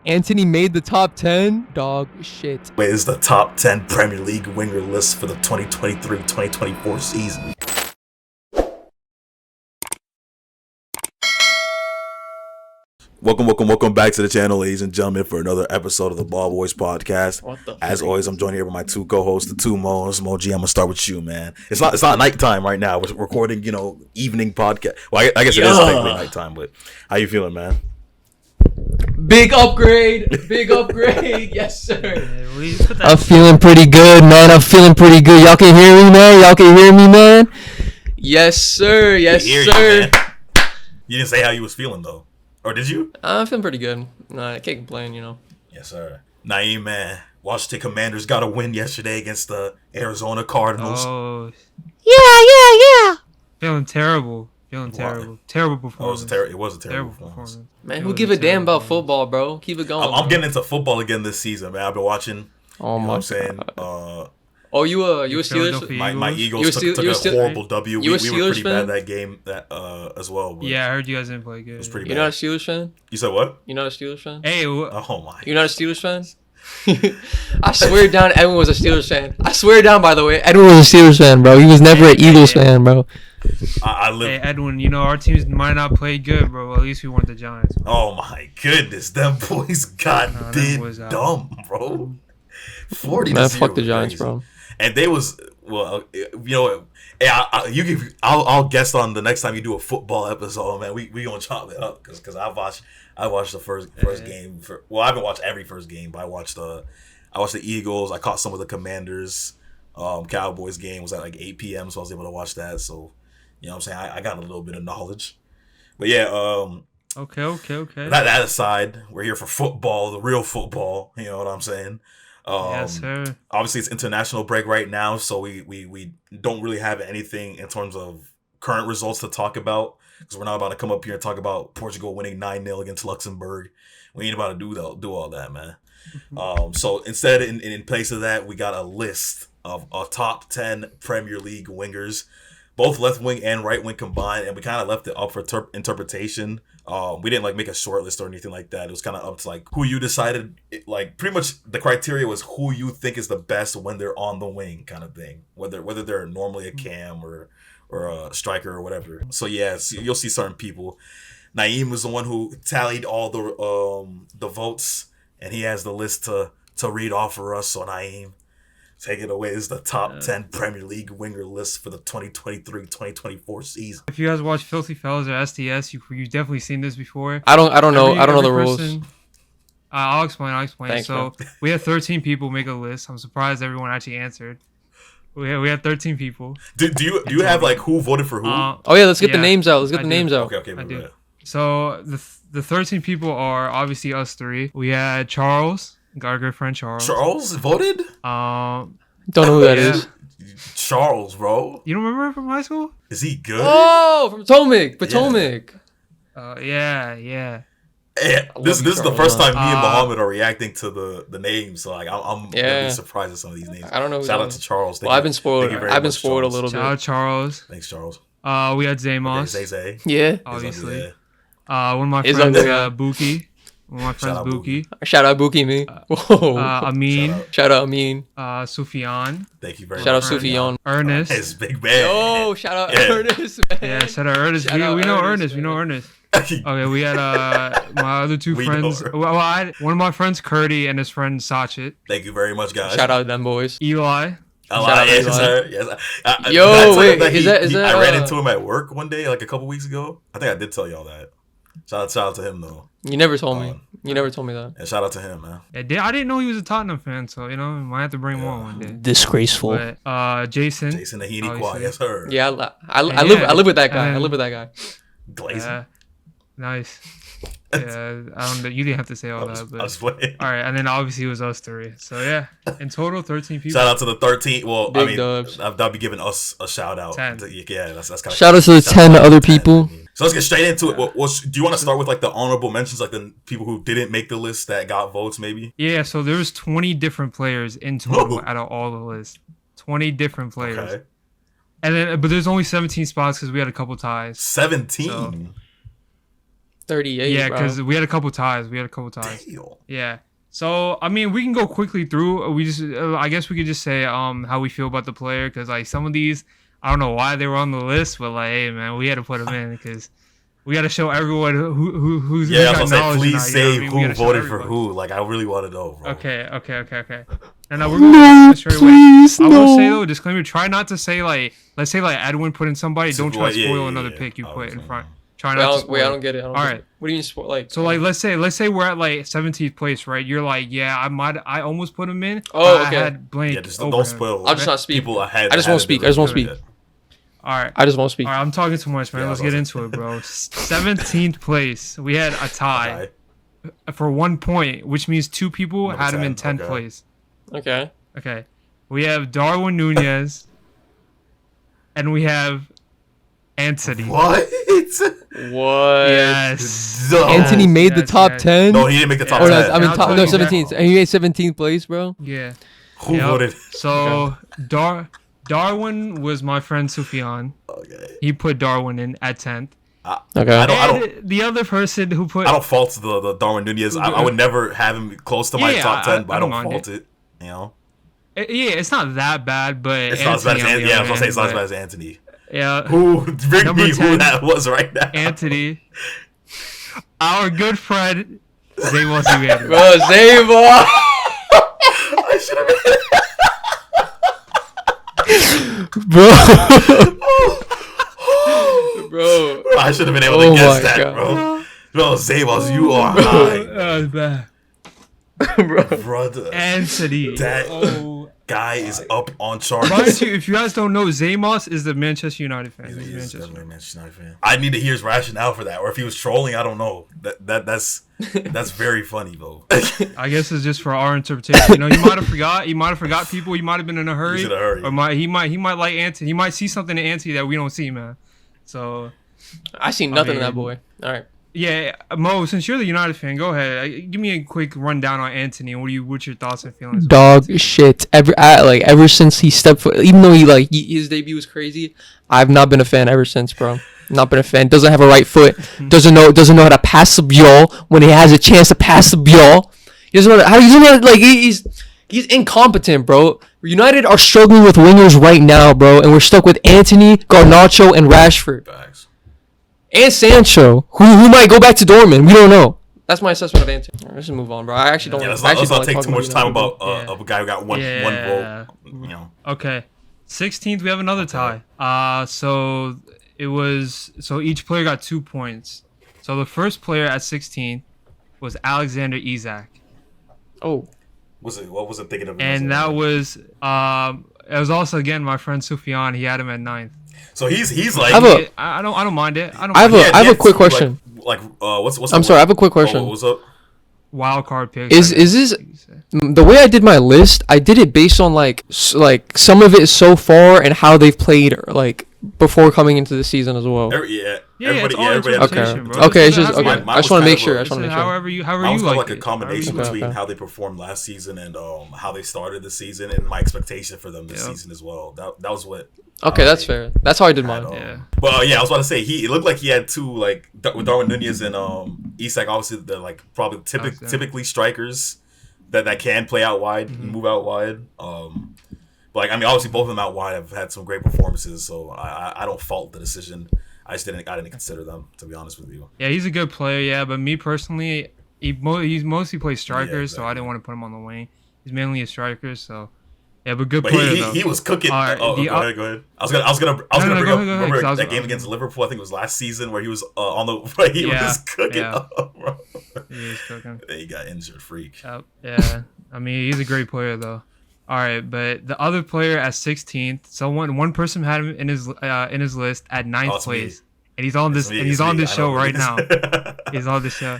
Anthony made the top 10? Dog shit. Wait, is the top 10 Premier League winger list for the 2023-2024 season. Welcome back to the channel, ladies and gentlemen, for another episode of the Ball Boys podcast. As always, I'm joined here by my two co-hosts, the two Mo's. Mo G, I'm gonna start with you, man. It's not nighttime right now. We're recording, evening podcast. Well, I guess it is technically nighttime, but how you feeling, man? Big upgrade. Yes, sir. I'm feeling pretty good, man. Y'all can hear me, man? Yes, sir. Yes, sir. You didn't say how you was feeling, though. Or did you? I'm feeling pretty good. I can't complain, Yes, sir. Naeem, man. Washington Commanders got a win yesterday against the Arizona Cardinals. Oh. Yeah. Feeling terrible. Terrible performance. It was a terrible performance. Man, who give a damn about football, bro? Keep it going. I'm getting into football again this season, man. I've been watching. Oh, my what I'm saying? Oh, you a Steelers? My Eagles took a horrible W. We were pretty bad that game as well. But yeah, I heard you guys didn't play good. It was pretty You're bad. not a Steelers fan? You said what? You're not a Steelers fan? Hey, oh my. You're not a Steelers fan? I swear down, Edwin was a Steelers fan. I swear down, by the way, Edwin was a Steelers fan, bro. He was never an Eagles fan, bro. Hey, Edwin, our teams might not play good, bro. At least we weren't the Giants. Bro. Oh my goodness, them boys got dumb, bro. 40 Man, to 0. fuck the Giants, bro. And they was Hey, I'll guest on the next time you do a football episode, man. We gonna chop it up because I watched the first game. I haven't watched every first game, but I watched the Eagles. I caught some of the Commanders. Cowboys game was at like 8 p.m. so I was able to watch that. So what I'm saying, I got a little bit of knowledge. But yeah, Okay. That aside, we're here for football, the real football. You know what I'm saying? Yes, sir. Obviously, it's international break right now, so we don't really have anything in terms of current results to talk about because we're not about to come up here and talk about Portugal winning 9-0 against Luxembourg. We ain't about to do all that, man. So instead, in place of that, we got a list of a top 10 Premier League wingers, both left wing and right wing combined, and we kind of left it up for interpretation. We didn't make a short list or anything like that. It was kind of up to who you decided. Pretty much the criteria was who you think is the best when they're on the wing, kind of thing. Whether they're normally a cam or a striker or whatever. So yeah, you'll see certain people. Naeem was the one who tallied all the votes, and he has the list to read off for us. So Naeem, take it away. This is the top 10 Premier League winger list for the 2023-2024 season. If you guys watch Filthy Fellas or SDS, you've definitely seen this before. I don't know the rules. I'll explain. Thanks, so we had 13 people make a list. I'm surprised everyone actually answered. We had 13 people. Do you have who voted for who? Let's get the names out. Okay. I do. So the 13 people are obviously us three. We had Charles. Got our good friend Charles. Charles voted? Don't know who that is. Charles, bro. You don't remember him from high school? Is he good? Oh, from Potomac. Yeah. Hey, this is the first time me and Muhammad are reacting to the names, so I'm really surprised at some of these names. I don't know. Shout out to Charles. I've been spoiled. I've been spoiled a little bit. Shout out Charles. Thanks, Charles. We had Zamos. Okay, Zay. Yeah. Obviously. One of my friends, Buki. One of my friends, Buki. Shout out Buki, me. Whoa. Amin. Shout out Amin. Sufyan. Thank you very much. Shout out Sufyan. Ernest. His big man. Oh, shout out Ernest, man. Yeah, shout out Ernest. We know Ernest. We know Ernest. Okay, we had my other two friends. I had one of my friends, Curdy, and his friend, Sachin. Thank you very much, guys. Shout out them boys. Eli. Yes, sir. Yo, wait, is that? I ran into him at work one day, a couple weeks ago. I think I did tell y'all that. Shout out to him though. You never told me. You never told me that. And shout out to him, man. Yeah, I didn't know he was a Tottenham fan, so might have to bring him on one day. Disgraceful. But, Jason Nahini Kwa, yes sir. Yeah, I live with that guy. Glazing. Yeah, nice. Yeah, I don't know. You didn't have to say all that, but I was playing. All right, and then obviously it was us three. So yeah, in total 13 people. Shout out to the 13. Well, Big dubs. I'll be giving us a shout out. 10. Yeah, that's kind of. Shout out to the 10 other people. So let's get straight into it. Do you want to start with the honorable mentions, the people who didn't make the list that got votes, maybe? Yeah. So there was 20 different players in total out of all the lists. 20 different players. Okay. And then, but there's only 17 spots because we had a couple ties. 17. So, 38. Yeah, bro. because we had a couple ties. Damn. Yeah. So I mean, we can go quickly through. We just, I guess we could just say how we feel about the player, because like some of these, I don't know why they were on the list, but like, hey man, we had to put them in because we got to show everyone who's Yeah, I got was gonna knowledge say, in please that, you know say what I mean? We who gotta show voted for everybody. who. Like, I really want to know, bro. Okay. And now we're going straight away. please, I will no. say though, disclaimer: try not to say like, let's say like Edwin put in somebody. Don't try to Yeah, spoil yeah, another yeah. pick you I put was in gonna- front. Try Wait, not I to don't, spoil. wait, I don't get it. All right. What do you mean sport? Like, So like let's say we're at like 17th place, right? You're like, yeah, I almost put him in. Oh, but okay. I had blank. Yeah, just over don't him. spoil. I'll just not speak. People ahead. I just won't speak. I just won't speak. All right. I just won't speak. All right, I'm talking too much, man. Yeah, Let's I get was into it, bro. 17th place. We had a tie for 1 point, which means two people Number had him in 10, 10th okay. place. Okay. Okay. We have Darwin Nunez, and we have Anthony. What? What? Yes. No. Anthony made the Yes, top yes. 10. No, he didn't make the top Or 10. no, I mean, And I'll top, tell no, you that- 17th. And he made 17th place, bro. Yeah. Who Yep. voted? So Darwin was my friend Sufyan. Okay. He put Darwin in at 10th. Okay. I don't. And the other person who put I don't fault the Darwin Nunez. I would never have him close to my Yeah, top 10, I but I don't don't mind fault it. You know, yeah, it's not that bad, but it's not as bad as Anthony, on the Anthony. Yeah, I other was gonna say it's not as hand, bad as Anthony. but- Yeah, Who bring Number me who 10, that was right now? Anthony, our good friend Zaymo Zubairu. Bro, Zaymo. I should have. Bro. Bro. I should have been able Oh to guess my that, God. bro. Bro, Zabos, you are high, That was bad. Bro. brother. Anthony. That- Oh. Guy is up on Mind charts. you, if you guys don't know, Zamos is the Manchester United fan. He He's is Manchester. definitely a Manchester United fan. I need to hear his rationale for that, or if he was trolling, I don't know. That's very funny though. I guess it's just for our interpretation. You know, he might have forgot. He might have forgot people. He might have been in a hurry. He's in a hurry. Or he might like Anthony. He might see something in Anthony that we don't see, man. So I seen nothing in mean- that boy. All right. yeah, Mo, since you're the United fan, go ahead. Give me a quick rundown on Anthony. What's your thoughts and feelings? Dog shit. Ever since he stepped foot, even though his debut was crazy, I've not been a fan ever since, bro. Not been a fan. Doesn't have a right foot. Doesn't know how to pass the ball when he has a chance to pass the ball. He doesn't know how. He doesn't know, like he's incompetent, bro. United are struggling with wingers right now, bro, and we're stuck with Anthony, Garnacho, and Rashford. Facts. And Sancho, who might go back to Dortmund. We don't know. That's my assessment of Anthony. All right, let's just move on, bro. I actually don't. Yeah, I let's actually not don't take like too much talking time about Yeah. a guy who got one Yeah. vote. You know, Okay. 16th, we have another tie. So each player got 2 points. So the first player at 16 was Alexander Isak. Oh, what was it thinking of? And that was it was also again my friend Sufyan. He had him at 9th. So he's like. I don't mind it. I have a quick question. What's I'm sorry. I have a quick What question. was up? Wild card pick. Is this the way I did my list? I did it based on like some of it so far and how they've played like before coming into the season as well. Yeah, it's all everybody. interpretation, Okay. bro. Okay, it's This just is okay. mine I just was want to kind make of sure. a- I just want to make sure. However you I was like like a it. combination However you between Okay. how they performed last season and how they started the season and my expectation for them this Yeah. season as well. That was what. Okay, that's fair. That's how I did mine. Yeah. Well, yeah, I was about to say it looked like he had two like with Darwin Nunez and Isak. Obviously, they're like probably typically strikers that can play out wide, and move out wide. But like I mean, obviously both of them out wide have had some great performances, so I don't fault the decision. I didn't consider them, to be honest with you. Yeah, he's a good player. Yeah, but me personally, he's mostly plays strikers, so I exactly. didn't want to put him on the wing. He's mainly a striker, so yeah, but good But player he, though. he was cooking. All right, Go ahead. I was gonna No, bring go up. ahead, Remember 'cause I was- that game against Liverpool? I think it was last season where he was on the. He Yeah, was cooking yeah. up, bro. He is cooking. Then he got injured, freak. Yeah, I mean he's a great player though. All right, but the other player at 16th, one person had him in his list at 9th Oh, it's me. place, and he's on this It's me, and he's it's on me. this I show know right it now. is. He's on the show.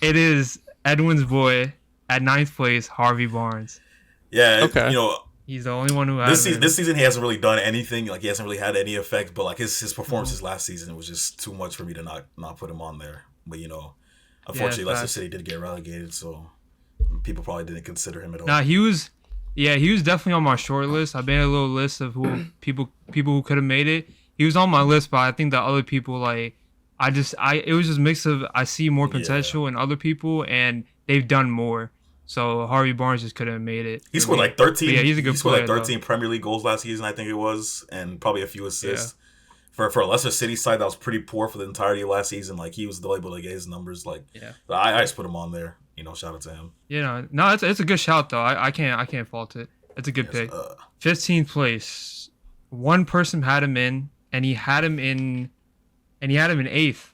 It is Edwin's boy at 9th place, Harvey Barnes. Yeah. Okay. You know, He's the only one who has this season he hasn't really done anything. Like he hasn't really had any effect. But like his performances last season, it was just too much for me to not put him on there. But you know, unfortunately, Leicester facts. City did get relegated, so people probably didn't consider him at all. Nah, he was definitely on my short list. I made a little list of who people who could have made it. He was on my list, but I think the other people like it was just a mix of I see more potential in other people, and they've done more. So Harvey Barnes just couldn't have made it. He scored like 13. But yeah, he's a good he scored player, like 13 Premier League goals last season, I think it was, and probably a few assists. For a Leicester City side that was pretty poor for the entirety of last season, like he was still able to get his numbers. Like, I just put him on there. Shout out to him. No, it's a good shout though. I can't fault it. It's a good pick. 15th place. One person had him in, and he had him in 8th.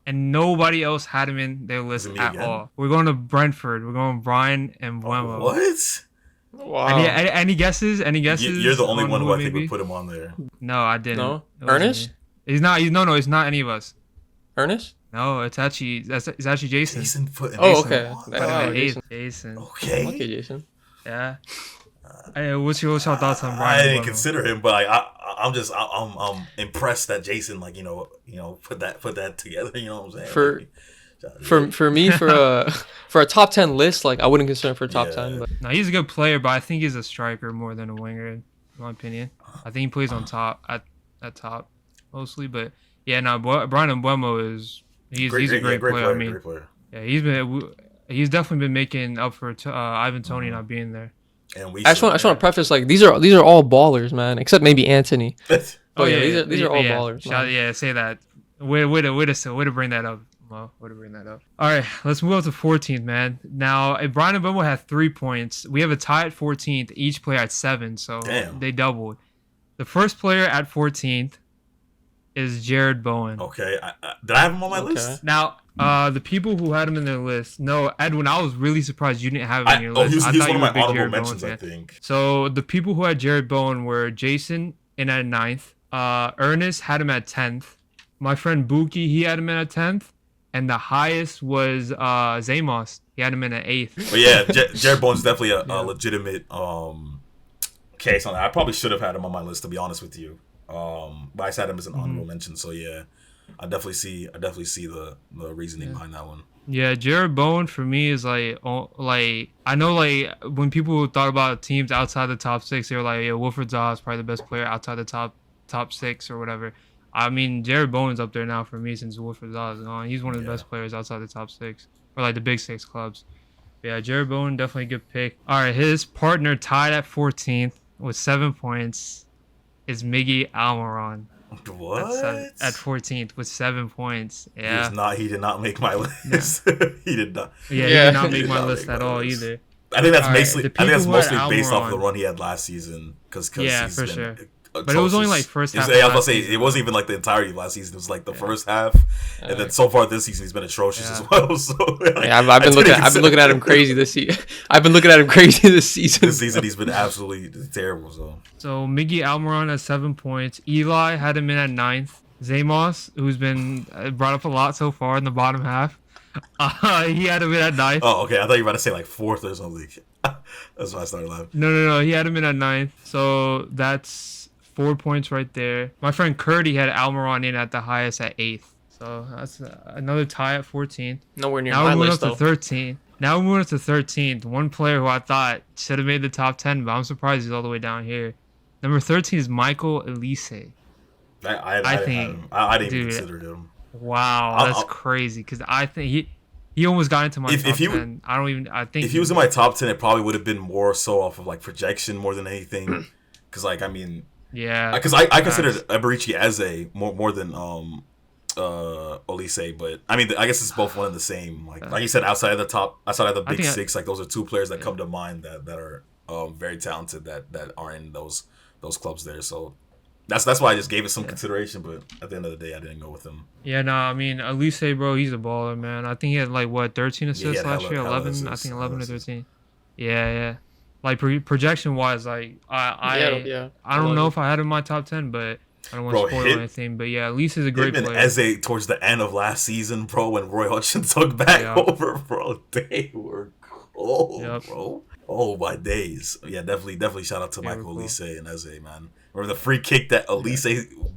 And nobody else had him in their list at all. We're going to Brentford. We're going Brian and Buemo. What? Wow. Any guesses? You're the only one who I think would put him on there. No, I didn't. No? Ernest? He's not. No, he's not any of us. Ernest? No, it's actually Jason. Jason put him. Oh, okay. Jason. Okay, Jason. Yeah. What's your thoughts on Brian? I didn't consider him, but I'm impressed that Jason put that together. You know what I'm saying? For me, for a top 10 list, like I wouldn't consider him for a top 10. But no, he's a good player, but I think he's a striker more than a winger, in my opinion. I think he plays on top at top mostly, but yeah, no, Brian Mbeumo he's a great player. I mean, great player. Yeah, he's definitely been making up for Ivan Toney not being there. And I just want to preface, like, these are all ballers, man, except maybe Anthony. These are all ballers. Say that. Way to bring that up. Well, way to bring that up. All right, let's move up to 14th, man. Now, if Brian Mbeumo had 3 points, we have a tie at 14th. Each player at 7, so they doubled. The first player at 14th is Jared Bowen. Okay, did I have him on my list? Now, the people who had him in their list. No, Edwin, I was really surprised you didn't have him in your list. He's I thought one you of my were a big honorable Jared mentions, Bowen I fan. think. So the people who had Jared Bowen were Jason in at 9th. Ernest had him at 10th. My friend Buki, he had him in at 10th. And the highest was Zamos. He had him in at 8th. But yeah, Jared Bowen's definitely a legitimate case on that. I probably should have had him on my list, to be honest with you. But I just had him as an honorable mention. So yeah, I definitely see the reasoning behind that one. Yeah, Jared Bowen for me is like I know, like, when people thought about teams outside the top 6, they were like, yeah, Wilfred Zaha is probably the best player outside the top 6 or whatever. I mean, Jared Bowen's up there now for me since Wilfred Zaha is gone. He's one of the best players outside the top 6 or like the big 6 clubs. Yeah, Jared Bowen, definitely a good pick. All right, his partner tied at 14th with 7 points is Miggy Almiron. What? At 14th with 7 points. Yeah. He did not make my list. He did not. Yeah, he did not make my list at all either. I think that's mostly based off of the run he had last season. For sure. But it was only like first half. I was about to say, it wasn't even like the entirety of last season. It was like the first half, and then so far this season he's been atrocious as well. So I've been looking at him crazy this season. This season he's been absolutely terrible. So Miggy Almiron has 7 points. Eli had him in at 9th. Zamos, who's been brought up a lot so far in the bottom half, he had him in at 9th. Oh, okay. I thought you were about to say like 4th or something. That's why I started laughing. No. He had him in at 9th. So that's 4 points right there. My friend Curdy had Almiron in at the highest at 8th. So that's another tie at 14th. Nowhere near my list, though. Now we're moving up to 13th. One player who I thought should have made the top 10, but I'm surprised he's all the way down here. Number 13 is Michael Elise. I didn't even consider him. Wow, that's crazy. Because I think he almost got into my top 10. I think if he was in my top 10, it probably would have been more so off of like projection more than anything. Because like, I mean... Yeah, because I considered Eberici Eze more than Olise, but I mean I guess it's both one and the same. Like you said, outside of the big 6, like those are 2 players that come to mind that are very talented that are in those clubs there. So that's why I just gave it some consideration. But at the end of the day, I didn't go with him. Yeah, no, I mean Elise, bro, he's a baller, man. I think he had like 13 assists last year, 11. Assists, I think 11 or 13. Yeah. Like projection wise, like I don't know if I had him in my top 10, but I don't want to spoil anything. But yeah, at least he's a great player. Eze towards the end of last season, bro, when Roy Hodgson took back over, bro, they were cold, bro. Oh my days. Yeah, definitely shout out to Michael Elise and Eze, man. Remember the free kick that Elise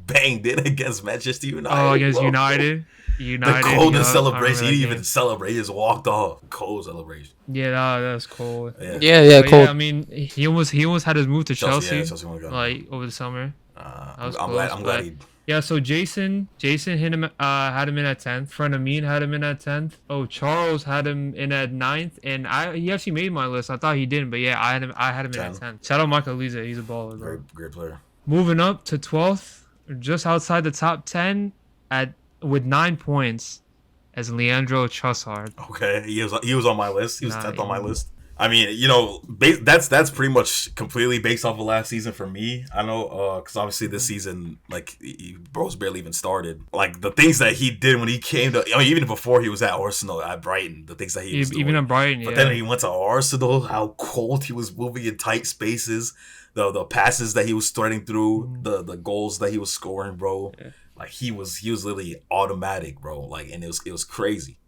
banged in against Manchester United? Oh, against United. The coldest celebration. He didn't even celebrate. He just walked off. Cold celebration. Yeah, that was cold. Yeah, cold. Yeah, I mean, he almost had his move to Chelsea Chelsea like over the summer. I'm glad Yeah, so Jason hit him, had him in at 10th. Friend Amin had him in at 10th. Oh, Charles had him in at 9th, and he actually made my list. I thought he didn't, but yeah, I had him in at 10th. Shout out Michael Lisa, he's a baller, bro. Great player. Moving up to 12th, just outside the top 10 with 9 points, as Leandro Trossard. Okay, he was on my list. He was 10th on my list. I mean, you know, that's pretty much completely based off of last season for me. I know, because obviously this season, like, bro's barely even started. Like, the things that he did when he came to, I mean, even before he was at Arsenal, at Brighton, the things that he was doing. Even at Brighton, But then when he went to Arsenal, how cold he was moving in tight spaces, the passes that he was threading through, the goals that he was scoring, bro. Yeah. Like, he was literally automatic, bro. Like, and it was crazy.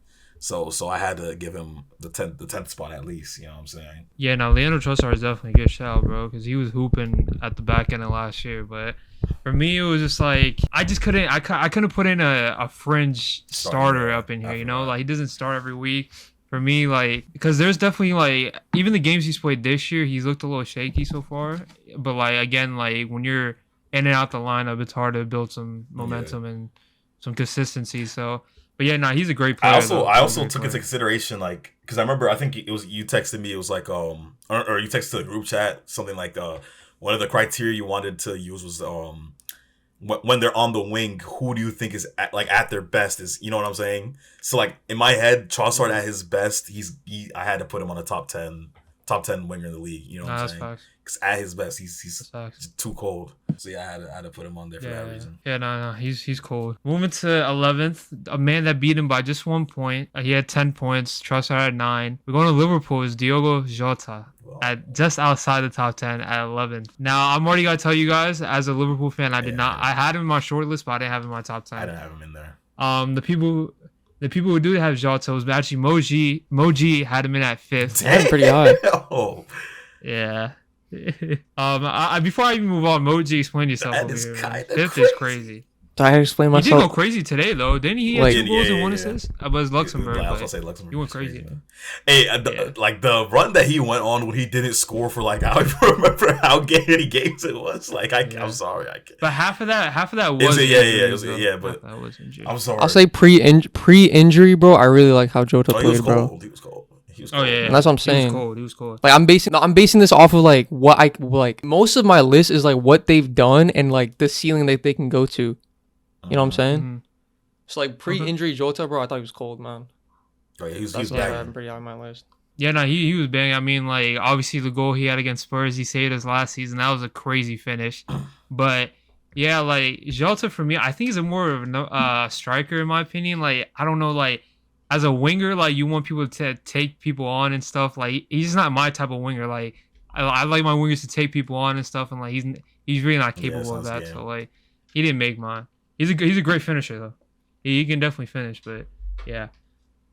So I had to give him the 10th spot at least. You know what I'm saying? Yeah, now Leandro Trossard is definitely a good shout, bro, because he was hooping at the back end of last year. But for me, it was just like I couldn't put in a fringe starter up in here. You know, like he doesn't start every week. For me, like, because there's definitely like even the games he's played this year, he's looked a little shaky so far. But like again, like when you're in and out the lineup, it's hard to build some momentum and some consistency. So. But yeah, he's a great player. I also took into consideration, like, because I remember, I think it was you texted me. It was like, or you texted the group chat something like, one of the criteria you wanted to use was when they're on the wing, who do you think is at their best? Is, you know what I'm saying? So like in my head, Trossard at his best, I had to put him on a top 10 winger in the league. You know what I'm saying? Because at his best, he's too cold. So yeah, I had to put him on there for that reason. Yeah, he's cold. Moving to 11th, a man that beat him by just 1 point. He had 10 points. Trossard had 9. We're going to Liverpool. Is Diogo Jota at just outside the top 10 at 11th. Now I'm already gotta tell you guys, as a Liverpool fan, I did not. I had him in my short list, but I didn't have him in my top 10. I didn't have him in there. The people who do have Jota was actually Moji had him in at 5th. That's pretty high. Oh. Yeah. Before I even move on, Moji, explain yourself over here. 5th is crazy. Did I explain myself? He did go crazy today, though. Didn't he have 2 goals and 1 assist? But it's Luxembourg. I was gonna say Luxembourg. He went crazy. Hey, like the run that he went on when he didn't score for like, I don't remember how many games it was. Like, I'm sorry, I can't. But half of that was but I'm sorry. I'll say pre-injury, bro. I really like how Jota played, bro. He was cold. Oh yeah, and that's what I'm saying. He was cold. Like I'm basing this off of like what I like. Most of my list is like what they've done and like the ceiling that they can go to. You know what I'm saying? Mm-hmm. So like pre-injury Jota, bro, I thought he was cold, man. Oh yeah, he was I'm pretty high on my list. Yeah, he was banging. I mean, like obviously the goal he had against Spurs, he saved us last season. That was a crazy finish. But yeah, like Jota for me, I think he's a more of a striker in my opinion. Like I don't know, like as a winger, like you want people to take people on and stuff. Like he's not my type of winger. Like I like my wingers to take people on and stuff, and like he's really not capable of that. So like he didn't make mine. He's a great finisher though. He can definitely finish, but yeah.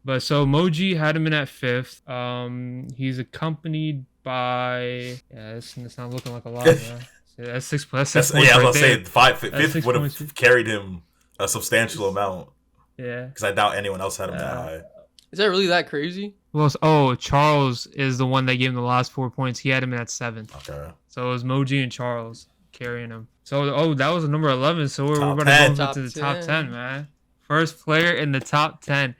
But so Moji had him in at 5th. He's accompanied by it's not looking like a lot, man. That's 6 points. I was gonna say 5th would have carried him a substantial amount. Yeah. Because I doubt anyone else had him that high. Is that really that crazy? Well, Charles is the one that gave him the last 4 points. He had him at 7th. Okay. So it was Moji and Charles carrying him. So, that was number 11. So we're going to go into the top 10, man. First player in the top 10.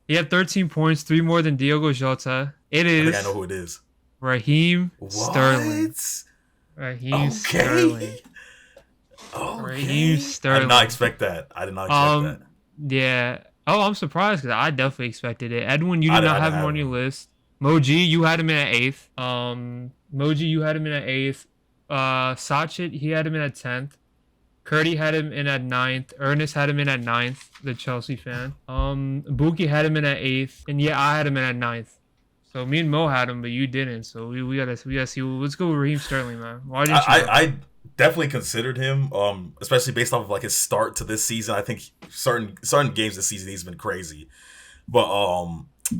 He had 13 points, 3 more than Diogo Jota. I think I know who it is. Raheem Sterling. Raheem Sterling. Okay. Raheem Sterling. I did not expect that. that. Yeah. Oh, I'm surprised because I definitely expected it. Edwin, you did not have him on your list. Moji, you had him in at 8th. Sachet, he had him in at 10th. Curdy had him in at 9th. Ernest had him in at 9th, the Chelsea fan. Buki had him in at 8th. And yeah, I had him in at 9th. So me and Mo had him, but you didn't. So we gotta see. Let's go with Raheem Sterling, man. Why didn't you? I definitely considered him, especially based off of like his start to this season. I think certain games this season he's been crazy. But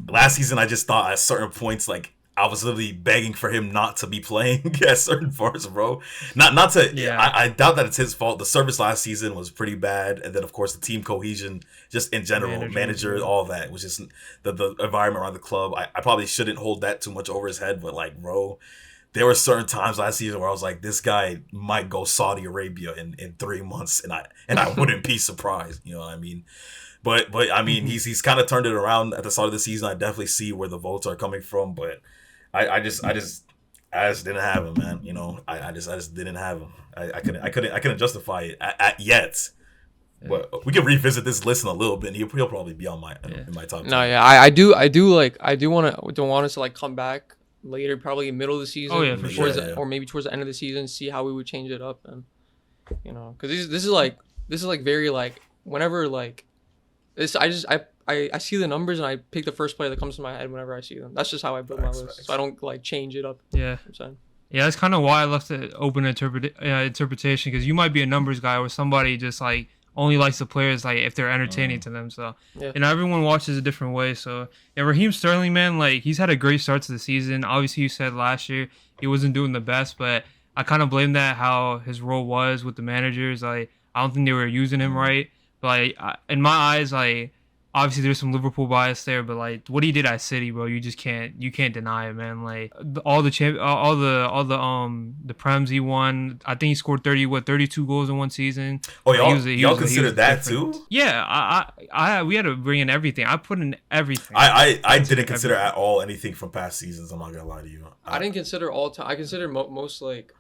last season I just thought at certain points like I was literally begging for him not to be playing at certain parts, bro. Not to. Yeah. I doubt that it's his fault. The service last season was pretty bad, and then of course the team cohesion, just in general, manager all that was just the environment around the club. I probably shouldn't hold that too much over his head, but like, bro, there were certain times last season where I was like, this guy might go Saudi Arabia in 3 months, and I wouldn't be surprised. You know what I mean? But I mean, he's kind of turned it around at the start of the season. I definitely see where the votes are coming from, but I just didn't have him, man. You know, I just didn't have him. I couldn't justify it at yet. But we can revisit this list in a little bit, and he'll probably be on in my top 10. No, yeah, I do want us to like come back later, probably middle of the season, for sure. or maybe towards the end of the season, see how we would change it up, and you know, because this is like very like whenever like this, I see the numbers and I pick the first player that comes to my head whenever I see them. That's just how I build my list, so I don't like change it up. Yeah. Yeah, that's kind of why I left it open interpretation, because you might be a numbers guy or somebody just like only likes the players like if they're entertaining to them. So and everyone watches a different way. So yeah, Raheem Sterling, man, like he's had a great start to the season. Obviously, you said last year he wasn't doing the best, but I kind of blame that how his role was with the managers. Like I don't think they were using him right. But like in my eyes, like obviously there's some Liverpool bias there, but like what he did at City, bro, you can't deny it, man. Like all the prems he won, I think he scored 32 goals in one season. Oh, y'all consider that too? Yeah, we had to bring in everything. I put in everything. I didn't consider at all anything from past seasons. I'm not gonna lie to you. I didn't consider all time. I consider most like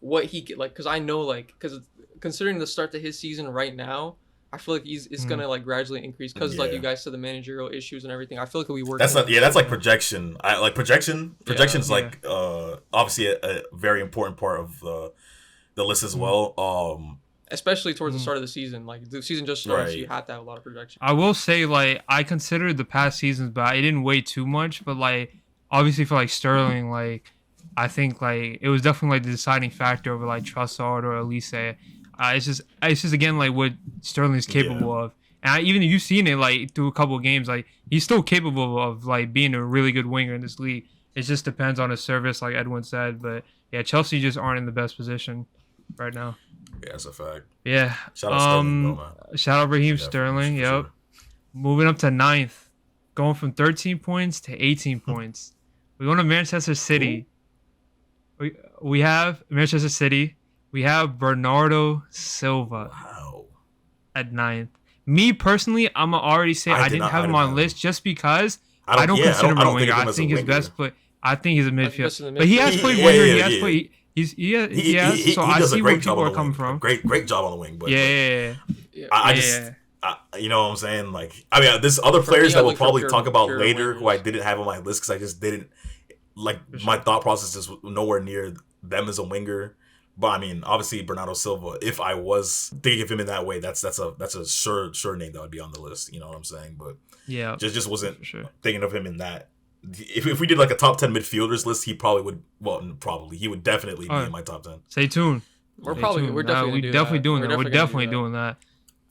what he like, because I know like because considering the start to his season right now, I feel like it's gonna like gradually increase because like you guys said, the managerial issues and everything. I feel like we work. That's like projection. Projection's like obviously a very important part of the list as well. Especially towards the start of the season. Like the season just started, so you had to have a lot of projection. I will say like I considered the past seasons, but I didn't weigh too much. But like obviously for like Sterling, like I think like it was definitely like the deciding factor over like Trossard or Elise. It's just again like what Sterling's capable of, and even you've seen it like through a couple of games, like he's still capable of like being a really good winger in this league. It just depends on his service, like Edwin said. But yeah, Chelsea just aren't in the best position right now. Yeah, that's a fact. Yeah. Shout out Sterling, though, man. Shout out Raheem Sterling. Yep. Sure. Moving up to 9th, going from 13 points to 18 points. We go to Manchester City. We have Manchester City. We have Bernardo Silva at 9th. Me personally, I'm already say I didn't have him on list just because I don't consider him a winger. I think his best play. I think he's a midfielder, but he has played winger. He has played. He has. So I see where people are coming from. Great job on the wing. But I just. You know what I'm saying? Like, I mean, there's other players that we'll probably talk about later who I didn't have on my list because I just didn't like my thought process is nowhere near them as a winger. But I mean, obviously Bernardo Silva. If I was thinking of him in that way, that's a sure name that would be on the list. You know what I'm saying? But yeah, just wasn't thinking of him in that. If we did like a top 10 midfielders list, he probably would. Well, he would definitely be in my top 10. Stay tuned. We're definitely doing that. We're definitely doing that.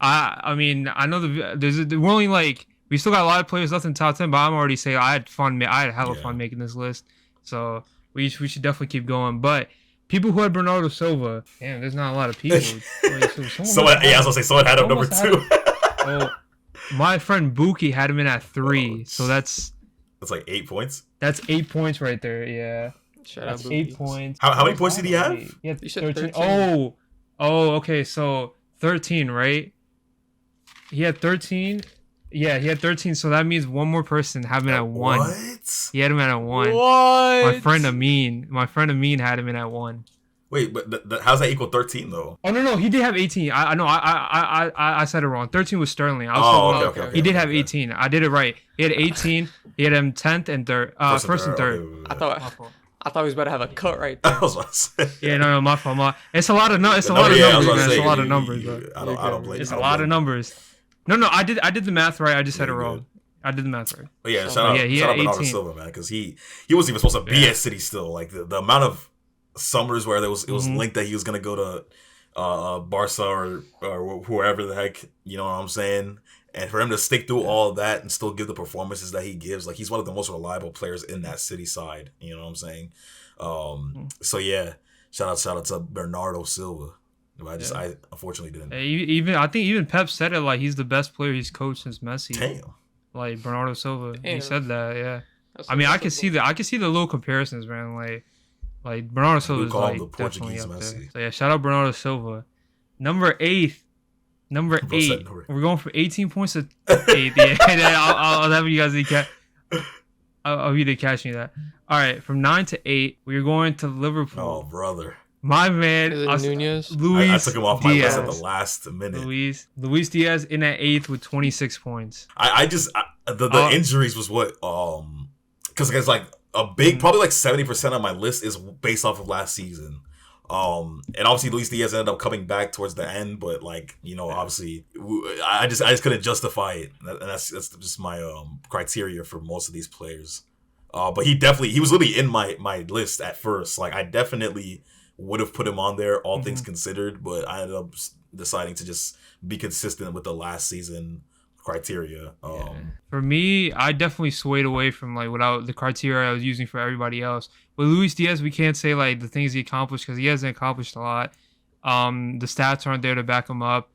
I mean, I know we're only like we still got a lot of players left in top 10, but I'm already saying I had fun. I had hella fun making this list, so we should definitely keep going. But people who had Bernardo Silva, damn, there's not a lot of people. Someone had him number 2. My friend Buki had him in at 3, so that's like 8 points. That's 8 points right there. Yeah, that's 8 points. How many points did he have? He had 13. Okay, so 13, right? He had 13. Yeah, he had 13. So that means one more person had him at 1. What? He had him at 1. What? My friend Amin had him in at 1. Wait, but how's that equal 13 though? Oh no, he did have 18. I know. I said it wrong. 13 was Sterling. Okay. He did have 18. I did it right. He had 18. He had him 10th and 3rd. First and third. I thought he was about to have a cut right there. I was about to say. Yeah, no, my fault. It's a lot of numbers, man. It's a lot of numbers, bro. I don't blame you. It's a lot of numbers. No, I did the math right. I just said it wrong. I did the math right. But yeah, shout out Bernardo Silva, man, because he wasn't even supposed to be at City still. Like the amount of summers where it was linked that he was gonna go to Barca or whoever the heck, you know what I'm saying? And for him to stick through all of that and still give the performances that he gives, like he's one of the most reliable players in that City side. You know what I'm saying? So yeah, shout out to Bernardo Silva. I unfortunately didn't. I think even Pep said it, like he's the best player he's coached since Messi. Damn. Like Bernardo Silva, he said that. Yeah. I mean, I can see the little comparisons, man. Like Bernardo Silva We is call him like the definitely Portuguese up there. Messi. So yeah, shout out Bernardo Silva. Number 8. Number Bro said 8. number- We're going from 18 points to 8. Yeah, I'll have you guys I'll either catch me that. All right, from 9 to 8, we're going to Liverpool. Oh, brother. My man, Is it Nunez? Luis I took him off my Diaz. list at the last minute. Luis Diaz in at 8th with 26 points. The injuries was what because it's like a big probably like 70% of my list is based off of last season. And obviously Luis Diaz ended up coming back towards the end, but like, you know, obviously I just couldn't justify it, and that's just my criteria for most of these players. But he was literally in my list at first. Like I definitely would have put him on there, all things considered, but I ended up deciding to just be consistent with the last season criteria. For me, I definitely swayed away from like without the criteria I was using for everybody else. With Luis Diaz, we can't say like the things he accomplished because he hasn't accomplished a lot. The stats aren't there to back him up.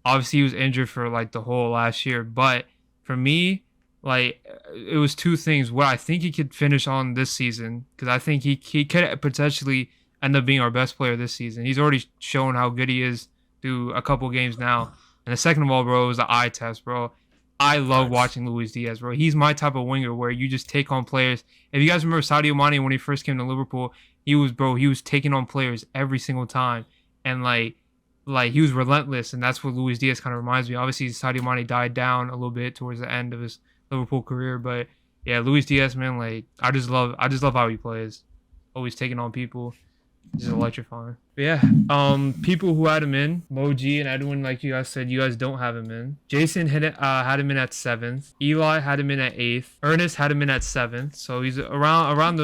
Obviously, he was injured for like the whole last year. But for me, like it was two things. What I think he could finish on this season, because I think he could potentially end up being our best player this season. He's already shown how good he is through a couple games now. And the second of all, bro, was the eye test, bro. I love watching Luis Diaz, bro. He's my type of winger where you just take on players. If you guys remember Sadio Mane when he first came to Liverpool, he was taking on players every single time. And like he was relentless, and that's what Luis Diaz kind of reminds me. Obviously, Sadio Mane died down a little bit towards the end of his Liverpool career, but yeah, Luis Diaz, man, like I just love how he plays. Always taking on people. Just electrifying. But yeah, people who had him in, Moji and Edwin, like you guys said, you guys don't have him in. Jason had him in at 7th. Eli had him in at 8th. Ernest had him in at 7th. So he's around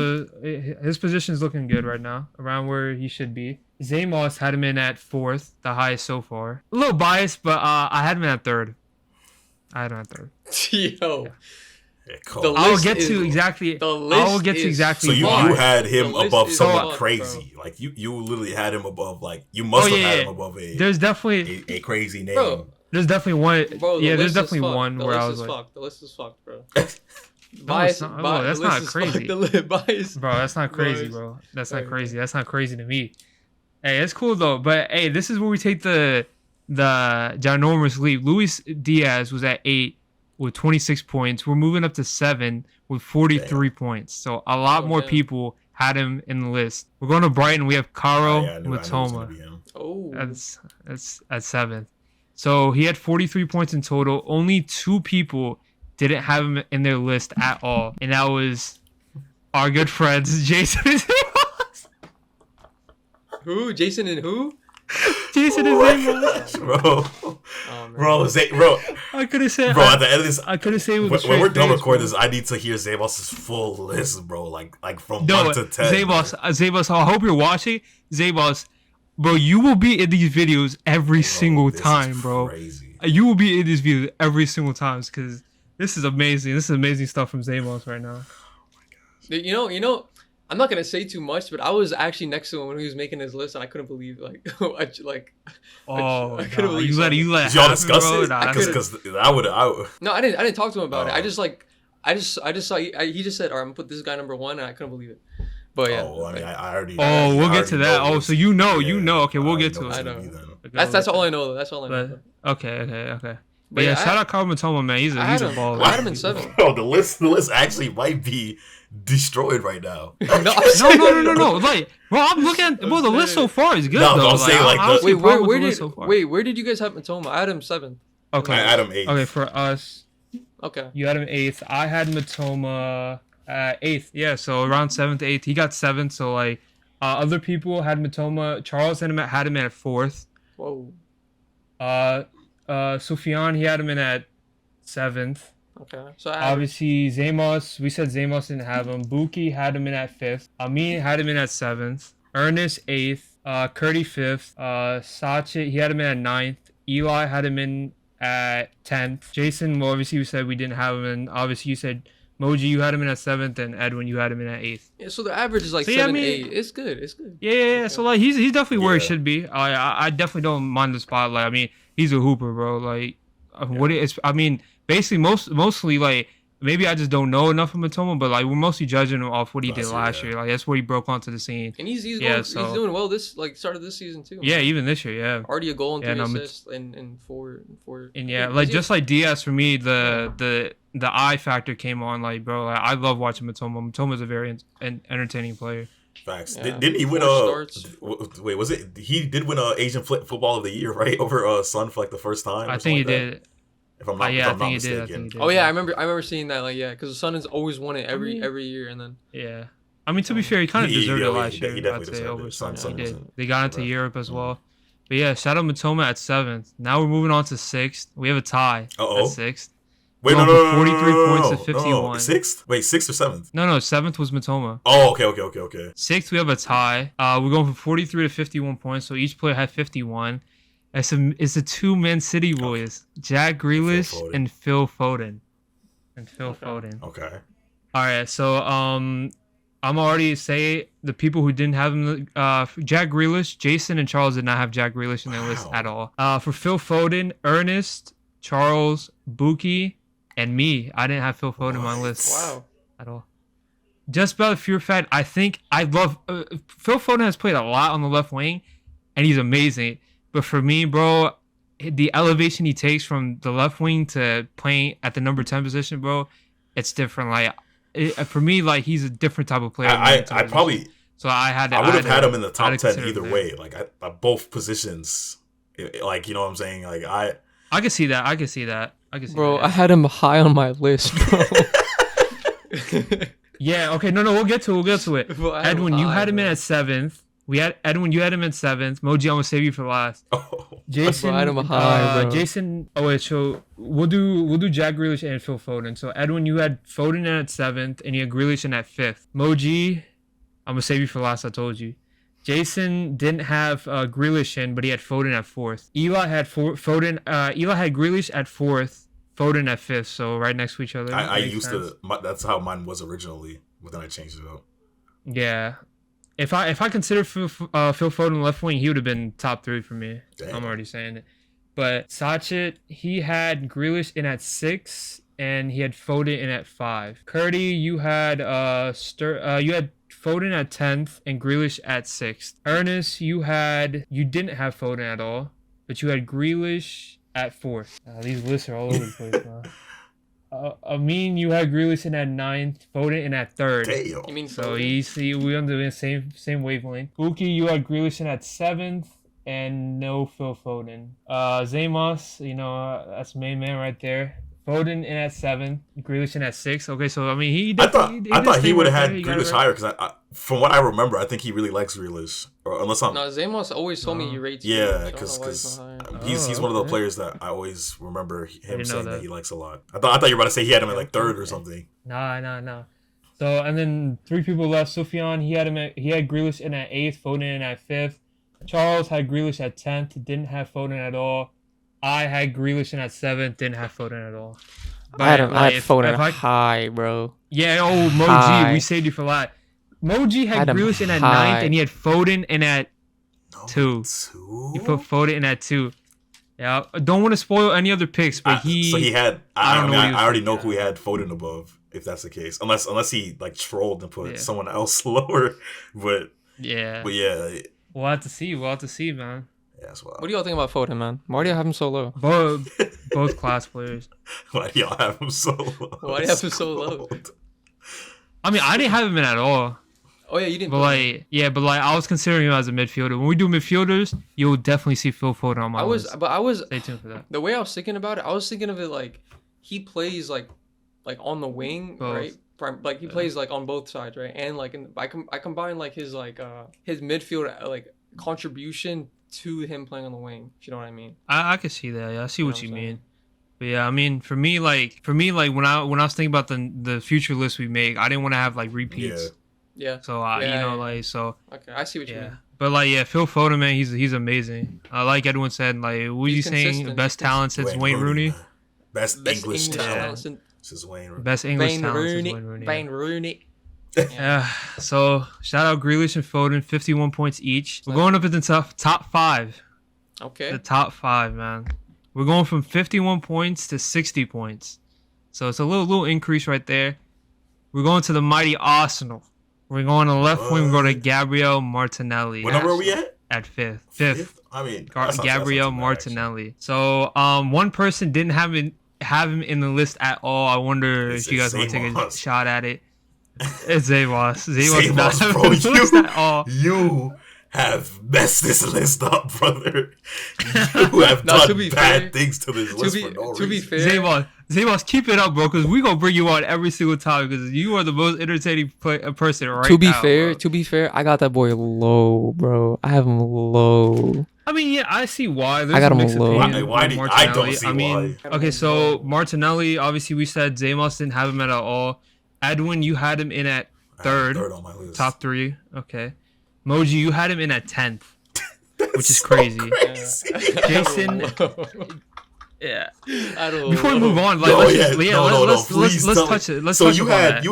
his position's looking good right now, around where he should be. Zamos had him in at 4th, the highest so far. A little biased, but I had him in at 3rd. Yo. Yeah. Cool. I'll get to exactly So you why. had him above someone fucked, crazy. Like you literally had him above, like you must have had him above There's definitely a crazy name. Bro. There's definitely one. Bro, There's definitely one where I was like, the list is fucked, bro. That's not crazy. Bias. Bro, that's not crazy, bro. That's not crazy. That's not crazy to me. Hey, it's cool though. But hey, this is where we take the ginormous leap. Luis Diaz was at 8 with 26 points. We're moving up to 7 with 43 points. So a lot more people had him in the list. We're going to Brighton. We have Caro Matoma. Oh, That's at 7th. So he had 43 points in total. Only 2 people didn't have him in their list at all, and that was our good friends Jason and Zamos. Who? Jason and who? Jason and Zamos. Bro. Oh, Bro. I could have said. Bro, at the end of this, I could have said with when we're done recording this, I need to hear Zabos' full list, bro. Like from 1 to 10. Zabos, I hope you're watching. Zabos, bro, you will be in these videos every single time, bro. Crazy. You will be in these videos every single time because this is amazing. This is amazing stuff from Zamos right now. You know, I'm not gonna say too much, but I was actually next to him when he was making his list, and I couldn't believe I couldn't believe you let Did y'all discuss it? Nah, Because I would. No, I didn't talk to him about it. I just saw he just said, "All right, I'm gonna put this guy number 1," and I couldn't believe it. But yeah. Oh, I mean, I already. We'll get to that. Oh, so you know. Okay, we'll get to it. I know. That's all I know, though. That's all I know. Okay. But yeah, shout out Carl Matoma, man. He's a baller. I had him in 7. Bro, the list actually might be destroyed right now. No. Like, bro, I'm looking. Well, the list so far is good. No, though. I'm saying like where did you guys have Matoma? I had him 7th. Okay, I had him 8th. Okay, for us. Okay. You had him 8th. I had Matoma 8th. Yeah, so around 7th, 8th. He got 7th. So like, other people had Matoma. Charles had him at 4th. Whoa. Sufyan, he had him in at 7th. Okay. So obviously Zamos, we said Zamos didn't have him. Buki had him in at 5th. Amin had him in at 7th. Ernest 8th. Curdy 5th. Sachet, he had him in at 9th. Eli had him in at 10th. Jason, well, obviously you said we didn't have him in. Obviously you said Moji, you had him in at 7th, and Edwin, you had him in at 8th. Yeah, so the average is like 7, 8. It's good. Yeah. So like he's definitely where he should be. I definitely don't mind the spotlight. I mean, he's a hooper, bro. Like, what it is? I mean, basically mostly like maybe I just don't know enough of Matoma, but like we're mostly judging him off what he did last year. year. Like that's where he broke onto the scene. And he's doing well this started this season too. Yeah, even this year, yeah. Already a goal and 3 assists and four. And yeah, like just like Diaz for me, the I factor came on. Like bro, like, I love watching Matoma. Matoma's a very entertaining player. Facts. Yeah. Didn't he win wait, was it he did win Asian Football of the Year, right? Over Sun for like the first time? I think he did. If I'm not, I think he did. Oh yeah, I remember seeing that. Like because the Sun has always won it every year, and then yeah. I mean, to be fair, he kind of deserved it last year. He definitely deserved it. Sun he did. They got into Europe as well. But yeah, shout out Matoma at 7th. Now we're moving on to 6th. We have a tie at 6th. Wait, no, 43 points to 51. 6th? Wait, 6th or 7th? No, 7th was Matoma. Oh, okay. 6th, we have a tie. We're going from 43 to 51 points, so each player had 51. It's the 2 Man City boys, Jack Grealish and Phil Foden. Okay. All right, so I'm already say the people who didn't have him, Jack Grealish, Jason and Charles did not have Jack Grealish in their list at all. For Phil Foden, Ernest, Charles, Buki, and me, I didn't have Phil Foden on my list. Wow. At all. Just by the pure fact, I think I love Phil Foden has played a lot on the left wing, and he's amazing. But for me, bro, the elevation he takes from the left wing to playing at the number 10 position, bro, it's different. Like for me, like he's a different type of player. I probably so I would have had him in the top 10 either way. Like both positions, like you know what I'm saying. Like I can see that. Bro, I had him high on my list, bro. Yeah. Okay. No. We'll get to it. Well, Edwin, you had him in at 7th. Edwin, you had him in 7th. Moji, I'm gonna save you for last. Oh. Jason, I had him high, bro. Jason. Oh wait, so we'll do Jack Grealish and Phil Foden. So Edwin, you had Foden in at 7th, and you had Grealish in at 5th. Moji, I'm gonna save you for last. I told you. Jason didn't have Grealish in, but he had Foden at 4th. Eli had Foden. Eli had Grealish at 4th. Foden at 5th. So right next to each other. I used to. That's how mine was originally, but then I changed it up. Yeah. If I consider Phil Foden left wing, he would have been top 3 for me. Damn. I'm already saying it. But Sachet, he had Grealish in at 6, and he had Foden in at 5. Curdy, you had you had Foden at 10th and Grealish at 6th. Ernest, you didn't have Foden at all, but you had Grealish at 4th. These lists are all over the place, man. Amin, you had Grealish in at 9th, Foden in at 3rd. Damn. You mean so we're on the same wavelength. Buki, you had Grealish in at 7th, and no Phil Foden. Zamos, that's main man right there. Foden in at 7th, Grealish in at 6th. Okay, so I mean I thought he would have had Grealish higher because from what I remember, I think he really likes Grealish. Or unless I'm Zamos always told me he rates. Yeah, because he's one of the players that I always remember him saying that he likes a lot. I thought you were about to say he had him at like 3rd or something. Nah. So and then 3 people left. Sufyan, he had Grealish in at 8th, Foden in at 5th. Charles had Grealish at 10th, didn't have Foden at all. I had Grealish in at 7th, didn't have Foden at all. But I had Foden high, bro. Yeah, Moji, we saved you for that. Moji had Grealish in at 9th, and he had Foden in at 2. He put Foden in at 2. Yeah, I don't want to spoil any other picks, but so he had. I already know who he had Foden above, if that's the case. Unless he like trolled and put someone else lower, but yeah. We'll have to see, man. Yeah, that's wild. What do y'all think about Foden, man? Why do y'all have him so low? Both class players. Why do y'all have him so low? I mean, I didn't have him in at all. Oh yeah, you didn't. But I was considering him as a midfielder. When we do midfielders, you'll definitely see Phil Foden on my list. Stay tuned for that. The way I was thinking about it, I was thinking of it like he plays like on the wing, right? Like he plays like on both sides, right? And like I combine like his midfield like contribution to him playing on the wing. If you know what I mean? I can see that. Yeah, I see what you mean. But yeah, I mean, for me, like when I was thinking about the future list we make, I didn't want to have like repeats. Yeah. So so. Okay, I see what you mean. But Phil Foden, man, he's amazing. Like Edwin said, like what you saying? Best talent since Wayne Rooney. Best English talent since Wayne Rooney. Best English talent since Wayne Rooney. Wayne Rooney. Yeah. So shout out Grealish and Foden, 51 points each. We're going up at the top 5. Okay. The top 5, man. We're going from 51 points to 60 points. So it's a little increase right there. We're going to the mighty Arsenal. We're going to the left wing. We're going to Gabriel Martinelli. What number are we at? At fifth. I mean, Gabriel Martinelli. So one person didn't have him in the list at all. I wonder if you guys want to take a shot at it. It's Zamos. Zamos, bro. You at all. You have messed this list up, brother. You have done bad things to this list for no reason. To be fair, Zamos, keep it up, bro, because we're going to bring you on every single time because you are the most entertaining person right now. To be fair, I got that boy low, bro. I have him low. I mean, yeah, I see why. I got him low. I don't see why. Okay, so Martinelli, obviously we said Zamos didn't have him at all. Edwin, you had him in at third. Third on my list. Top 3. Okay. Moji, you had him in at 10th, which is crazy. Jason, yeah. Before we move on, like, let's touch it. Let's touch you had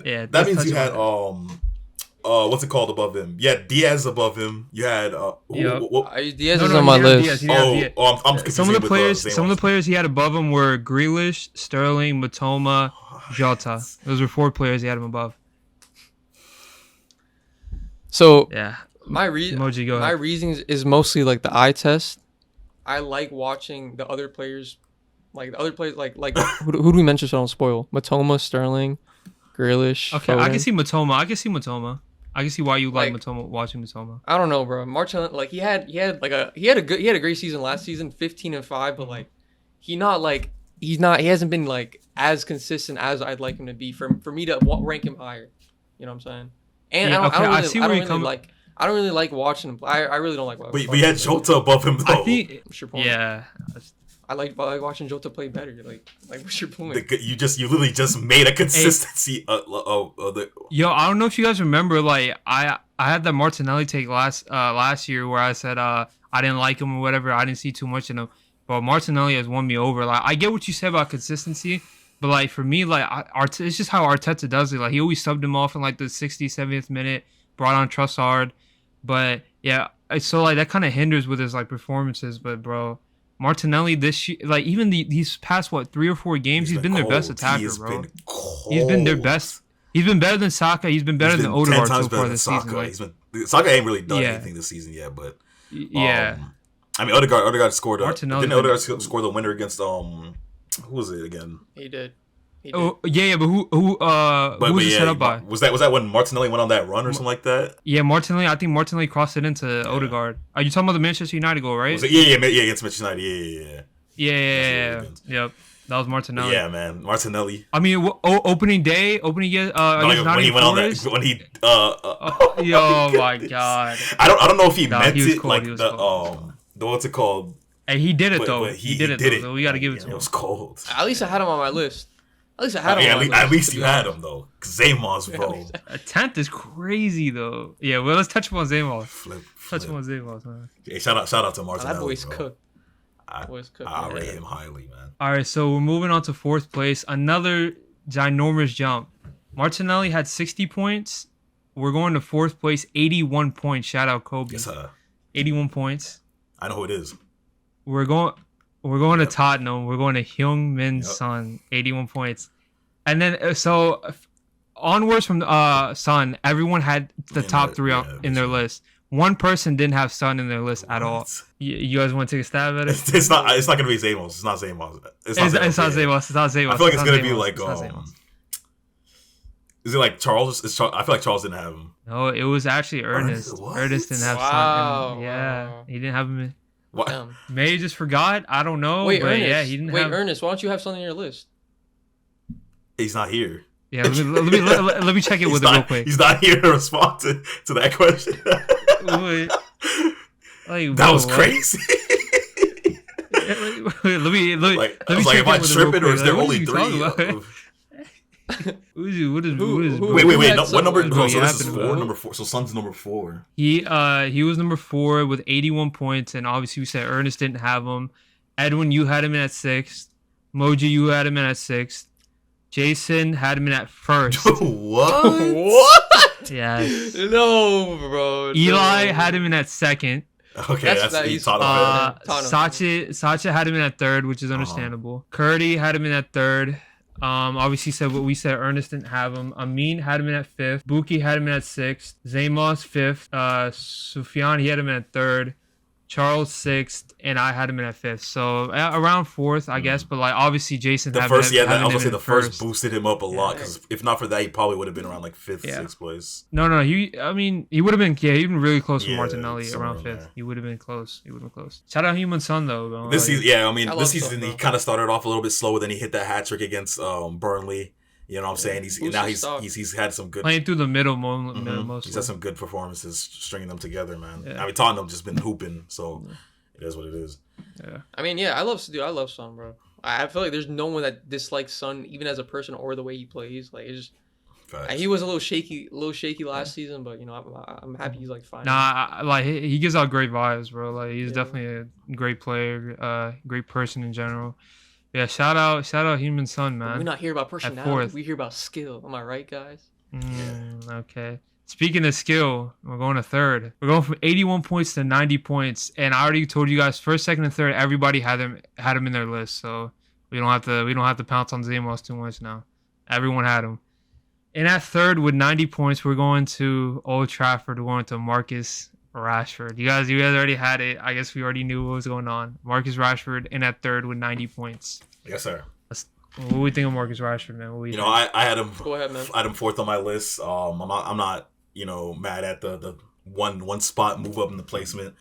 yeah, that means you had what's it called above him? Yeah, Diaz above him. You had Diaz is on my list. I'm some of the players he had above him were Grealish, Sterling, Matoma, Jota. Those were 4 players he had him above. So yeah, my reasons is mostly like the eye test. I like watching the other players, like who do we mention so I don't spoil? Matoma, Sterling, Grealish. Okay, Foden. I can see Matoma. I can see why you like Matoma, watching Matoma. I don't know, bro. Martin, like he had a great season last season, 15-5, but like he hasn't been like as consistent as I'd like him to be for me to rank him higher. You know what I'm saying? And I don't really like watching him play. I really don't like watching him play. We had Jota above him though. What's your point? Yeah. I like watching Jota play better. Like what's your point? You literally just made a consistency Yo, I don't know if you guys remember, like I had that Martinelli take last year where I said I didn't like him or whatever. I didn't see too much in him. But Martinelli has won me over. Like I get what you said about consistency. But, like, for me, like, it's just how Arteta does it. Like, he always subbed him off in, like, the 60th, 70th minute, brought on Trossard. But, yeah, so, like, that kind of hinders with his, like, performances. But, bro, Martinelli this year, like, even these past, 3 or 4 games, he's been their best attacker, bro. He's been their best. He's been better than Saka. He's been better than Odegaard so far this season. Like, Saka ain't really done anything this season yet, but... yeah. I mean, Odegaard scored... Didn't Odegaard score the winner against... Who was it again? He did. Oh yeah, but who was it set up by? Was that when Martinelli went on that run or something like that? Yeah, Martinelli. I think Martinelli crossed it into Odegaard. Are you talking about the Manchester United goal, right? Yeah, against Manchester United. Yeah. Yep, that was Martinelli. Yeah, man, Martinelli. I mean, opening day. When he went on that, when he oh my god. I don't know if he meant it cold. Like the what's it called? Hey, he did it though. He did it. So we got to give it to him. It was cold. At least I had him on my list. At least you had him though. Zamos, bro. 10th is crazy though. Yeah, well, let's touch upon Zamos. Touch upon Zamos, man. Hey, shout out to Martinelli. That boy's cooked. I rate him highly, man. All right, so we're moving on to 4th place. Another ginormous jump. Martinelli had 60 points. We're going to 4th place, 81 points. Shout out Kobe. Yes, sir. 81 points. I know who it is. We're going to Tottenham. We're going to Heung-min Son, 81 points. And then, so onwards from Son, everyone had the top 3 in their list. One person didn't have Son in their list at all. You guys want to take a stab at it? It's not gonna be Zamos. It's not Zamos. It's not Zamos. I feel like it's gonna be like is it like Charles? I feel like Charles didn't have him. No, it was actually Ernest. Ernest didn't have Son. Yeah, he didn't have him. What? May just forgot. I don't know. Wait, but Ernest. Yeah, he didn't have... Ernest, why don't you have something on your list? He's not here. Yeah, let me check it with him real quick. He's not here to respond to that question. That was crazy. Let me am I tripping or is there only 3? Wait. What number? So this is 4. Number 4. So Son's number 4. He was number 4 with 81 points, and obviously we said Ernest didn't have him. Edwin, you had him in at 6th. Moji, you had him in at 6th. Jason had him in at 1st. What? Yeah. No, bro. Eli had him in at 2nd. Okay, that's Tottenham. Sacha had him in at 3rd, which is understandable. Curdy had him in at 3rd. Obviously said what we said. Ernest didn't have him. Amin had him in at 5th. Buki had him in at 6th. Zamos 5th. Sufyan, he had him in at 3rd. Charles 6th, and I had him in at 5th. So around 4th, I guess. But like obviously Jason. The had first, him, I was gonna say the first first boosted him up a lot because if not for that, he probably would have been around like 5th, 6th place. No, he would have been. Yeah, he'd been really close for Martinelli somewhere around 5th. there. He would have been close. Shout out Human Son though. Bro. This season, this stuff, season bro. he kind of started off a little bit slower. Then he hit that hat trick against Burnley. You know what I'm saying? He's had some good playing through the middle mostly. He's had some good performances, stringing them together, man. Yeah. I mean, Tottenham just been hooping, so it is what it is. Yeah. I mean, yeah, I love Son, bro. I feel like there's no one that dislikes Son, even as a person or the way he plays. Like it's just. Facts. He was a little shaky last season, but I'm happy he's like fine. Nah, he gives out great vibes, bro. Like he's definitely a great player, great person in general. Yeah, shout out Human Son, man. We're not here about personality. We hear about skill. Am I right, guys? Okay. Speaking of skill, we're going to 3rd. We're going from 81 points to 90 points, and I already told you guys 1st, 2nd, and 3rd. Everybody had him in their list, so we don't have to pounce on Zamos too much now. Everyone had him. And at 3rd with 90 points, we're going to Old Trafford. We're going to Marcus Rashford. You guys already had it. I guess we already knew what was going on. Marcus Rashford in at 3rd with 90 points. Yes, sir. What do we think of Marcus Rashford, man? I had him. Go ahead, man. I had him 4th on my list. I'm not mad at the one spot move up in the placement.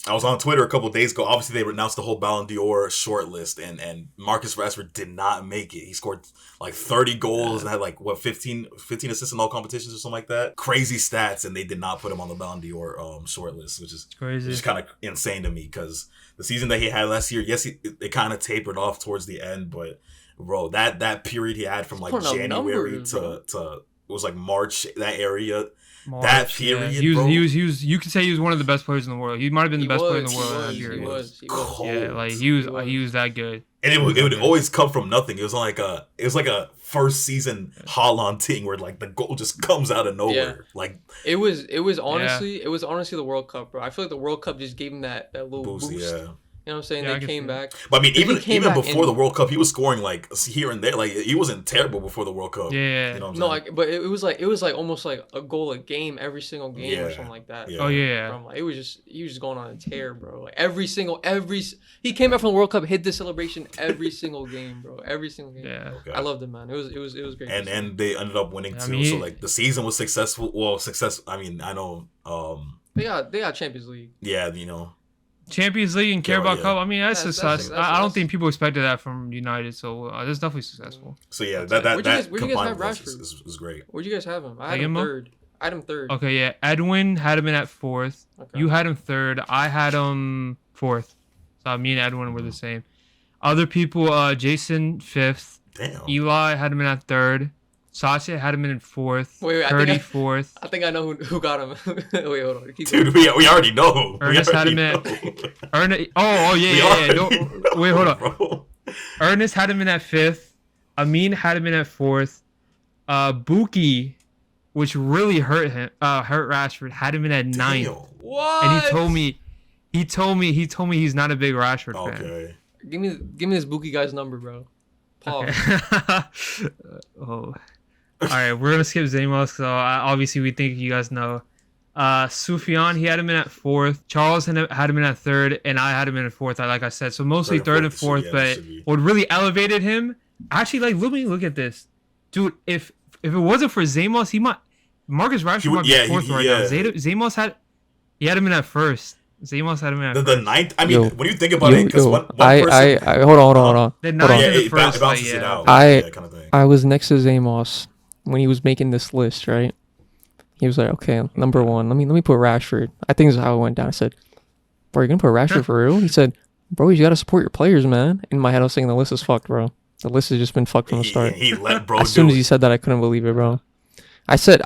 I was on Twitter a couple of days ago. Obviously, they announced the whole Ballon d'Or short list, and Marcus Rashford did not make it. He scored like 30 goals and had like 15 assists in all competitions or something like that. Crazy stats, and they did not put him on the Ballon d'Or short list, which is crazy. Just kind of insane to me because the season that he had last year, yes, it kind of tapered off towards the end, but bro, that period he had from like January to it was like March, that area. That period, bro. He was. You could say he was one of the best players in the world. He might have been the best player in the world in that period. He was. Yeah, like he was that good. And it would always come from nothing. It was like a first season Haaland thing where like the goal just comes out of nowhere. Yeah. Like it was honestly the World Cup, bro. I feel like the World Cup just gave him that little boost. Yeah. You know what I'm saying? They came back. But I mean, even before the World Cup, he was scoring like here and there. Like he wasn't terrible before the World Cup. Yeah. You know what I'm saying? But it was like almost like a goal a game every single game or something like that. Yeah. Oh yeah. From, like, he was just going on a tear, bro. Like he came back from the World Cup, hit the celebration every single game, bro. Every single game. Yeah. Okay. I loved it, man. It was great. And they ended up winning too. So like the season was successful. Well, I mean, I know. They got Champions League. Yeah, you know. Champions League and Carabao Cup. I mean, that's success. I don't think people expected that from United, so that's definitely successful. So yeah, that where'd you guys have Rashford? Was great. Where'd you guys have him? I had him 3rd. I had him 3rd. Okay, yeah. Edwin had him in at 4th. Okay. You had him 3rd. I had him 4th. So me and Edwin were the same. Other people, Jason 5th. Damn. Eli had him in at 3rd. Sasha had him in 4th. Wait, 34th. I think I know who got him. Wait, hold on. Dude, we already know. Ernest had him at. Yeah. Wait, hold on. Bro. Ernest had him in at 5th. Amin had him in at 4th. Buki, which really hurt Rashford, had him in at 9th. Damn. What? And he told me he's not a big Rashford fan. Okay. Give me this Buki guy's number, bro. Paul. Okay. Oh. All right, we're gonna skip Zamos. So obviously we think you guys know. Sufyan, he had him in at 4th. Charles had him in at 3rd, and I had him in at 4th. Like I said, so mostly 3rd and 4th. But what really elevated him, actually, like let me look at this, dude. If it wasn't for Zamos, Marcus Rashford might be 4th right now. Zamos had him in at 1st. Zamos had him in at the 9th. I mean, when you think about it, because one person. I hold on. The 9th and the 1st, balances it out. Kind of thing. I was next to Zamos when he was making this list, right? He was like, okay, number 1, let me put Rashford. I think this is how it went down. I said, bro, you're gonna put Rashford for real? He said, bro, you gotta support your players, man. In my head, I was saying the list is fucked, bro. The list has just been fucked from the start. He let bro. As soon as he said that, I couldn't believe it, bro. I said,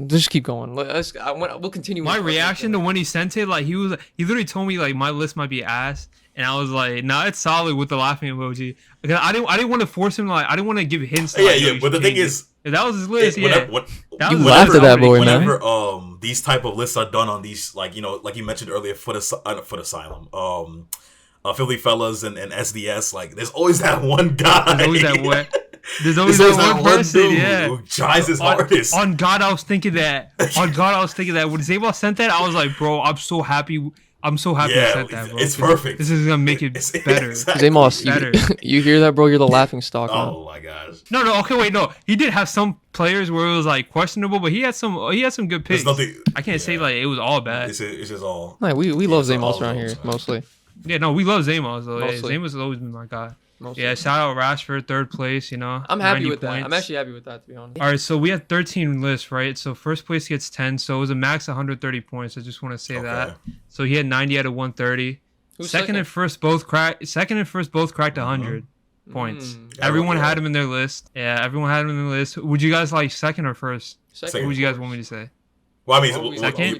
just keep going. We'll continue. My reaction to when he sent it, like he literally told me like my list might be ass, and I was like, nah, it's solid with the laughing emoji. Because I didn't want to force him, like I didn't want to give hints. Yeah. But the thing is, if that was his list. You laughed at that boy, man. Whenever these type of lists are done on these, like like you mentioned earlier, Foot Asylum, Philly Fellas and SDS. Like, there's always that one guy. There's always that one. There's always that one person, dude who tries his hardest. On God, I was thinking that. On God, I was thinking that. When Zayball sent that, I was like, bro, I'm so happy. I'm so happy he sent that, bro. It's perfect. This is gonna make it better. Exactly. Zamos, you hear that, bro? You're the laughing stock. Oh my gosh. No, okay, wait, no. He did have some players where it was like questionable, but he had some good picks. I can't say like it was all bad. It's just all. No, we love Zamos around here mostly. Yeah, no, we love Zamos though. Yeah, Mostly. Zamos has always been my guy. Mostly. Yeah, shout out Rashford, third place. I'm happy 90 with that. points. I'm actually happy with that, to be honest. All right, so we had 13 lists, right? So first place gets 10, so it was a max 130 points. I just want to say that. So he had 90 out of 130. Who's Second and first both cracked 100 points. Everyone had him in their list. Yeah, everyone had him in their list. Would you guys like second or first? Second. What would you guys want me to say? Well, I mean,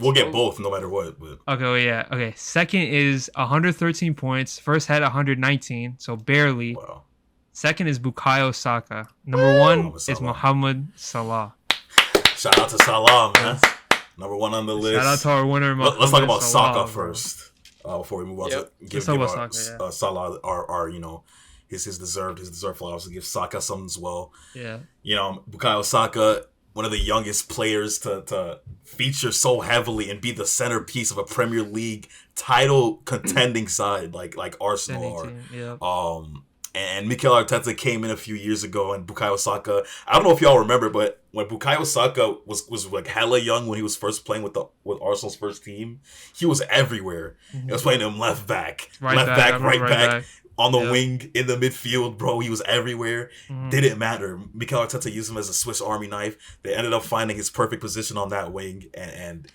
we'll get both no matter what. But. Okay, well, yeah. Okay, second is 113 points. First had 119, so barely. Wow. Second is Bukayo Saka. Number one is Mohamed Salah. Shout out to Salah, man. Number one on the list. Shout out to our winner, Mohamed Let's talk about Salah, Saka first. Before we move on to give Salah our his deserved flowers, to give Saka something as well. Yeah. Bukayo Saka, one of the youngest players to feature so heavily and be the centerpiece of a Premier League title contending side like Arsenal are. And Mikel Arteta came in a few years ago, and Bukayo Saka, I don't know if y'all remember, but when Bukayo Saka was like hella young when he was first playing with Arsenal's first team, he was everywhere. He was playing him left back, right back. On the wing, in the midfield, bro, he was everywhere. Didn't matter. Mikel Arteta used him as a Swiss Army knife. They ended up finding his perfect position on that wing, and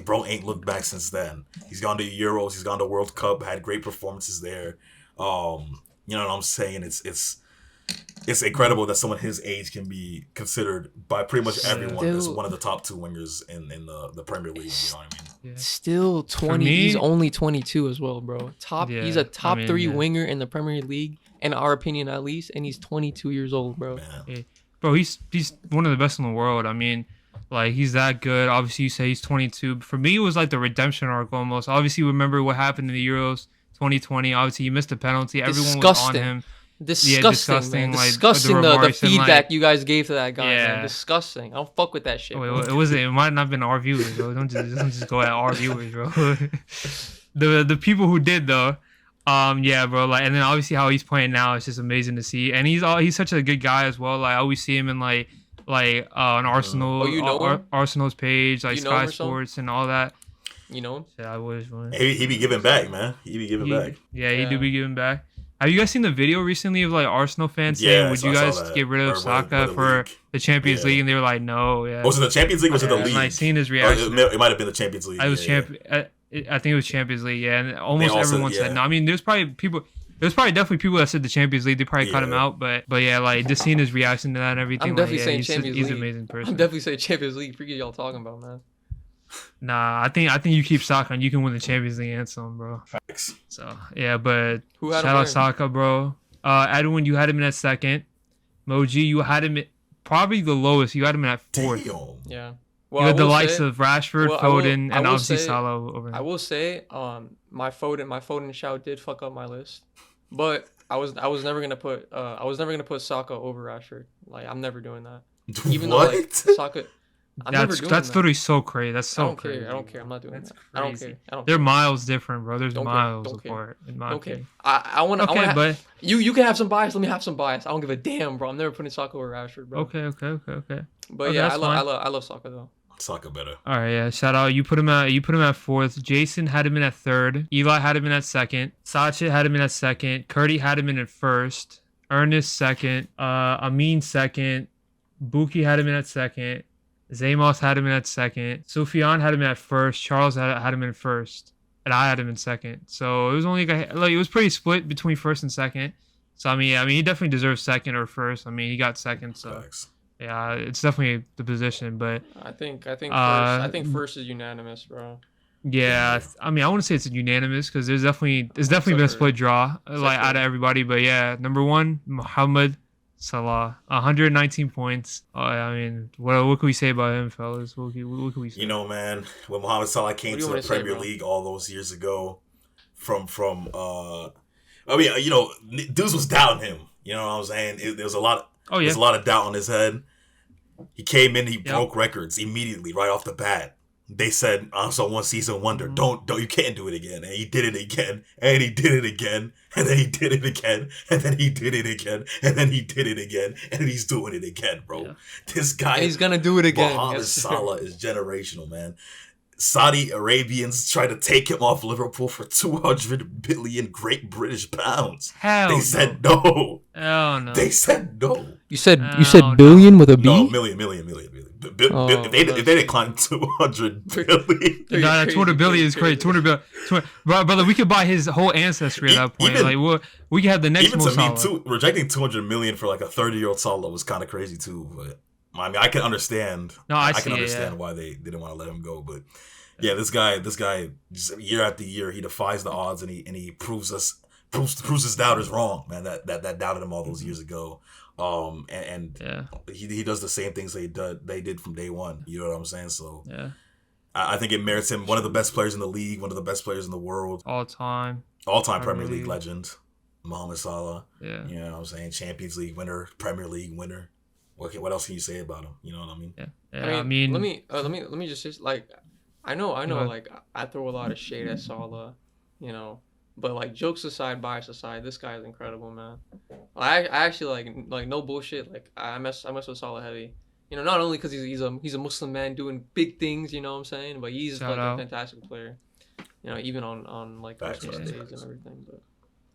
bro ain't looked back since then. He's gone to Euros, he's gone to World Cup, had great performances there. You know what I'm saying? It's incredible that someone his age can be considered by pretty much everyone as one of the top two wingers in the Premier League. You know what I mean? Yeah. Still 20. He's only 22 as well, bro. He's a top three winger in the Premier League, in our opinion at least, and he's 22 years old, bro. Yeah. Bro, he's one of the best in the world. I mean, like, he's that good. Obviously, you say he's 22. But for me, it was like the redemption arc almost. Obviously, remember what happened in the Euros 2020. Obviously, he missed a penalty. Everyone was on him. Disgusting. Like, disgusting the feedback you guys gave to that guy. Man. Disgusting. I don't fuck with that shit. It might not have been our viewers, bro. Don't just go at our viewers, bro. the people who did though, bro. Like, and then obviously how he's playing now is just amazing to see. And he's such a good guy as well. Like, I always see him in like on Arsenal, Arsenal's page, like Sky Sports and all that. You know him? Yeah, I wish. He be giving back, man. He be giving back. Yeah, he do be giving back. Have you guys seen the video recently of like Arsenal fans saying, "Would you guys get rid of Saka for the Champions League?" And they were like, "No." Yeah. Was it the Champions League? Or was it the league? I seen his reaction. It might have been the Champions League. I think it was Champions League. Yeah, and almost everyone said no. I mean, there's probably definitely people that said the Champions League. They probably cut him out, but yeah, like just seeing his reaction to that and everything. I'm definitely saying Champions League. He's an amazing person. I'm definitely saying Champions League. Forget y'all talking about, man. Nah, I think you keep Saka and you can win the Champions League and some, bro. Facts. So yeah, but shout out Saka, bro. Edwin, you had him in at second. Moji, you had him probably the lowest. You had him in at fourth. Damn. Yeah. Well, you had the likes of Rashford, Foden, and obviously Salah over him. I will say, my Foden shout did fuck up my list, but I was never gonna put Saka over Rashford. Like, I'm never doing that. Even though like Saka. That's literally so crazy. That's so crazy. I don't care. I'm not doing that. I don't care. They're miles different, bro. There's miles apart. In my opinion. I want to. Okay, but you can have some bias. Let me have some bias. I don't give a damn, bro. I'm never putting Saka over Rashford, bro. Okay. But yeah, I love Saka though. Saka better. All right, yeah. Shout out. You put him at fourth. Jason had him in at third. Eli had him in at second. Sacha had him in at second. Curdy had him in at first. Ernest second. Amin second. Buki had him in at second. Zamos had him in at second. Sufyan had him at first. Charles had him in first, and I had him in second. So it was only it was pretty split between first and second. So I mean, he definitely deserves second or first. I mean, he got second. So Thanks. yeah, it's definitely the position. But I think first is unanimous, bro. Yeah, I mean, I want to say it's unanimous because it's definitely been a split draw out of everybody. But yeah, number one, Mohamed Salah, 119 points. I mean, what can we say about him, fellas? What can we say? You know, man, when Mohamed Salah came to the Premier League all those years ago, from I mean, dudes was doubting him. You know what I'm saying? There was a lot Oh there's a yeah. lot of doubt on his head. He came in, he broke records immediately right off the bat. They said, "Also, one season wonder. Don't you can't do it again." And he did it again, and he did it again, and then he did it again, and then he did it again, and then he did it again, and he's doing it again, bro. Yeah. This guy, And he's gonna do it again. Mohamed Yes, sir. Salah is generational, man. Saudi Arabians tried to take him off Liverpool for 200 billion Great British pounds. Hell They no. said no. Hell no. They said no. You said No. billion with a B? No, million. Oh, If they declined 200 billion. Nah, 200 billion is crazy. 200 billion. Brother, we could buy his whole ancestry at that point. Even- we could have the next Even Mo to me, Salah. too, rejecting 200 million for like a 30-year-old Salah was kind of crazy too. But I mean, I can understand. No, I can see it, understand yeah. why they didn't want to let him go. But yeah, this guy, just year after year, he defies the odds and he proves his doubters wrong, man. That doubted him all those years ago. And Yeah. he does the same things they did from day one. You know what I'm saying? So Yeah. I think it merits him one of the best players in the league, one of the best players in the world, All time. all-time Premier Premier League League. legend, Mohamed Salah. Yeah. You know what I'm saying? Champions League winner, Premier League winner. What else can you say about him? You know what I mean? Yeah. Yeah. I mean, let me just like, I know, ahead. like I throw a lot of shade at Salah, but like jokes aside, bias aside, this guy is incredible, man. I actually like no bullshit. Like I mess with Salah heavy. Not only because he's a Muslim man doing big things, you know what I'm saying, but he's Shout like out. a fantastic player. Even on like Facts, those facts, days facts. and everything. But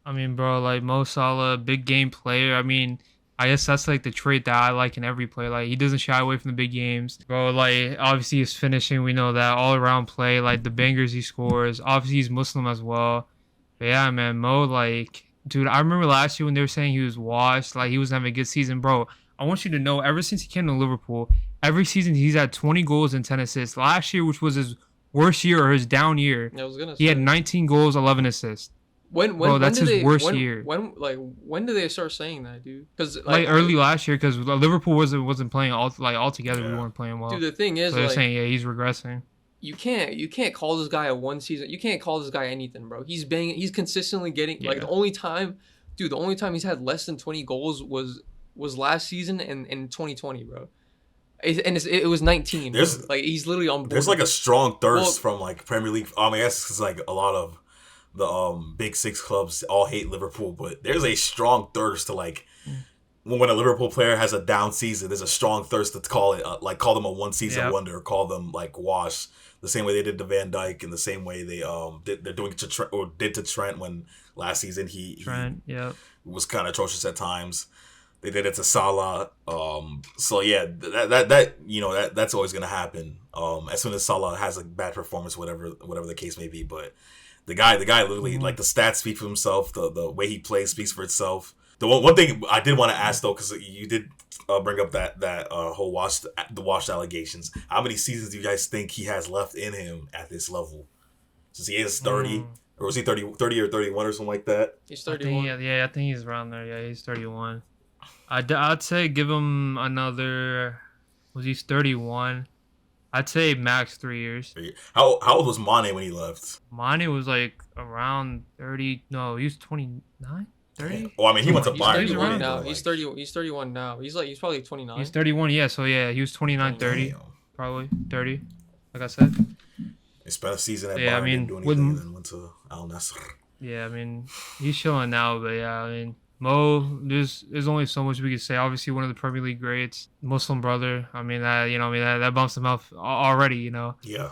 I mean, bro, like Mo Salah, big game player. I mean, I guess that's like the trait that I like in every player. Like he doesn't shy away from the big games, bro. Like obviously his finishing, we know that all around play, like the bangers he scores. Obviously he's Muslim as well. But yeah, man, Mo, like, dude, I remember last year when they were saying he was washed, like he was having a good season, bro. I want you to know, ever since he came to Liverpool, every season he's had 20 goals and 10 assists. Last year, which was his worst year or his down year, I was gonna say he had 19 goals, 11 assists. when Bro, that's did his they, worst when, year. When did they start saying that, dude? Because Like early last year, because Liverpool wasn't playing altogether. We Yeah. weren't playing well. Dude, the thing is, So they're like, saying, yeah, he's regressing. you can't call this guy a one season. You can't call this guy anything, bro. He's banging. He's consistently getting like Yeah. the only time he's had less than 20 goals was last season and in 2020, bro. It was 19. Bro. There's- Like he's literally on board. There's like a strong thirst Well- from like Premier League. I mean, that's because like a lot of the big six clubs all hate Liverpool, but there's a strong thirst to like when a Liverpool player has a down season, there's a strong thirst to call them a one season Yep. wonder, or call them like wash, the same way they did to Van Dijk, and the same way they're doing to Trent, or did to Trent when last season he Yeah. was kind of atrocious at times. They did it to Salah. So yeah, that's always gonna happen. As soon as Salah has a bad performance, whatever the case may be. But the guy literally, like the stats speak for himself. The way he plays speaks for itself. The one thing I did want to ask though, because you did bring up that whole washed allegations. How many seasons do you guys think he has left in him at this level? Since he is 30, or was he 30 or 31 or something like that? He's I 31. think he's around there. Yeah, he's 31. I'd say give him another. Was he 31? I'd say max 3 years. How old was Mane when he left? Mane was like around 30. No, he was 29. 30. Well, I mean, he went to He's Bayern. 31 around now. like- He's 30. He's 31 now. He's probably 29. He's 31. Yeah, so yeah, he was 29, 30, Damn. probably 30. Like I said. He spent a season at Yeah, I Bayern, mean, didn't do anything, with- and then went to Al Nassr. Yeah, I mean, he's chilling now, but yeah, I mean, Mo, there's only so much we could say. Obviously, one of the Premier League greats, Muslim brother. I mean, that bumps him up already, Yeah.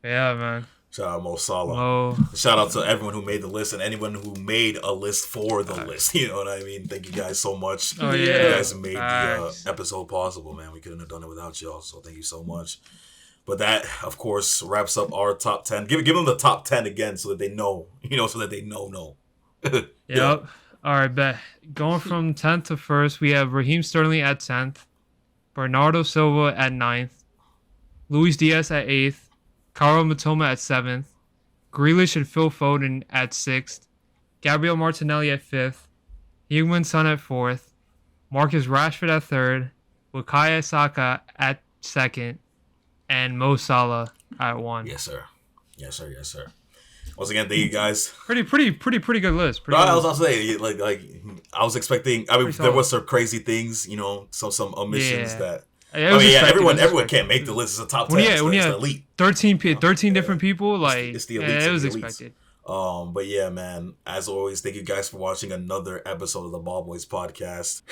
Yeah, man. Shout out Mo Salah. Mo, Shout out to everyone who made the list and anyone who made a list for the list. You know what I mean? Thank you guys so much. Oh, You yeah. guys made the Facts. episode possible, man. We couldn't have done it without y'all, so thank you so much. But that, of course, wraps up our top 10. Give them the top 10 again so that they know. So that they know. Yep. All right, bet. Going from 10th to 1st, we have Raheem Sterling at 10th, Bernardo Silva at 9th, Luis Diaz at 8th, Carl Matoma at 7th, Grealish and Phil Foden at 6th, Gabriel Martinelli at 5th, Heung-min Son at 4th, Marcus Rashford at 3rd, Bukayo Saka at 2nd, and Mo Salah at 1. Yes, sir. Once again, thank you guys. Pretty good list. Pretty I good was saying, like I was expecting. I mean, Pretty there solid. was some crazy things, some omissions Yeah. that. It was Everyone expected. can't make the list. It's a top 10. When It's you the have elite. 13 different people, like It's the elites. it was it's the elites. expected. But yeah, man. As always, thank you guys for watching another episode of the Ball Boys podcast.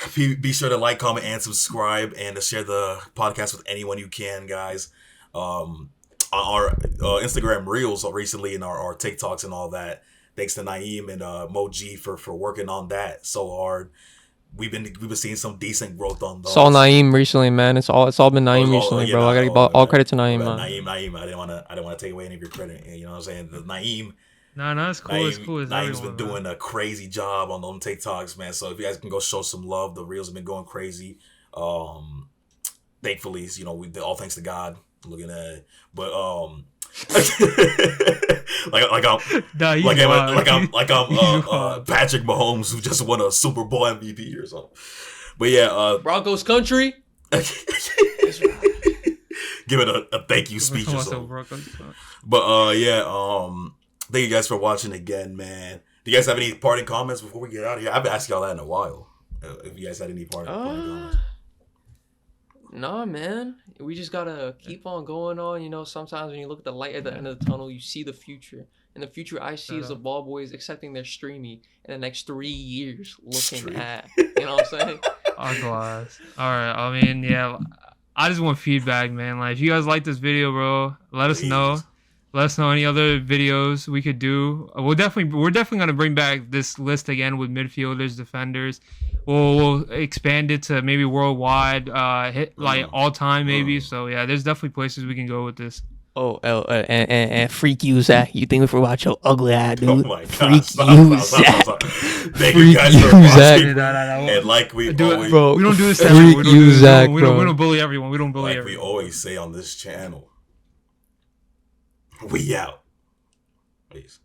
Be sure to like, comment, and subscribe, and to share the podcast with anyone you can, guys. On our Instagram reels recently, and our TikToks and all that. Thanks to Naeem and Moji for working on that so hard. We've been seeing some decent growth on those. It's all Naeem recently, man. It's all been Naeem recently, bro. I gotta give all credit to Naeem, man. Naeem. I didn't want to take away any of your credit. You know what I'm saying? The Naeem. No, it's cool. It's cool. Naeem's been doing a crazy job on them TikToks, man. So if you guys can go show some love, the reels have been going crazy. Thankfully, all thanks to God. Looking at it, but like I'm Patrick Mahomes who just won a Super Bowl MVP or something. But yeah, Broncos country. Give it a thank you speech or something. But thank you guys for watching again, man. Do you guys have any parting comments before we get out of here? I've been asking y'all that in a while. If you guys had any parting comments. Nah, man. We just gotta keep on going on. Sometimes when you look at the light at the end of the tunnel, you see the future. And the future I see is the Ball Boys accepting their streamy in the next 3 years. Looking at, you know what I'm saying? Our glass. All right. I mean, yeah. I just want feedback, man. Like, if you guys like this video, bro, let us know. Let us know any other videos we could do. We're definitely gonna bring back this list again with midfielders, defenders. We'll expand it to maybe worldwide, hit like all time maybe. So yeah, there's definitely places we can go with this. And freak you, Zach. You think we watch your ugly eye, dude? Oh my God! Freak Stop. Thank you guys for watching. And like we always, bro, we don't do this. Freak you, Zach, we don't bully everyone. We don't bully like everyone. we always say on this channel. We out. Peace.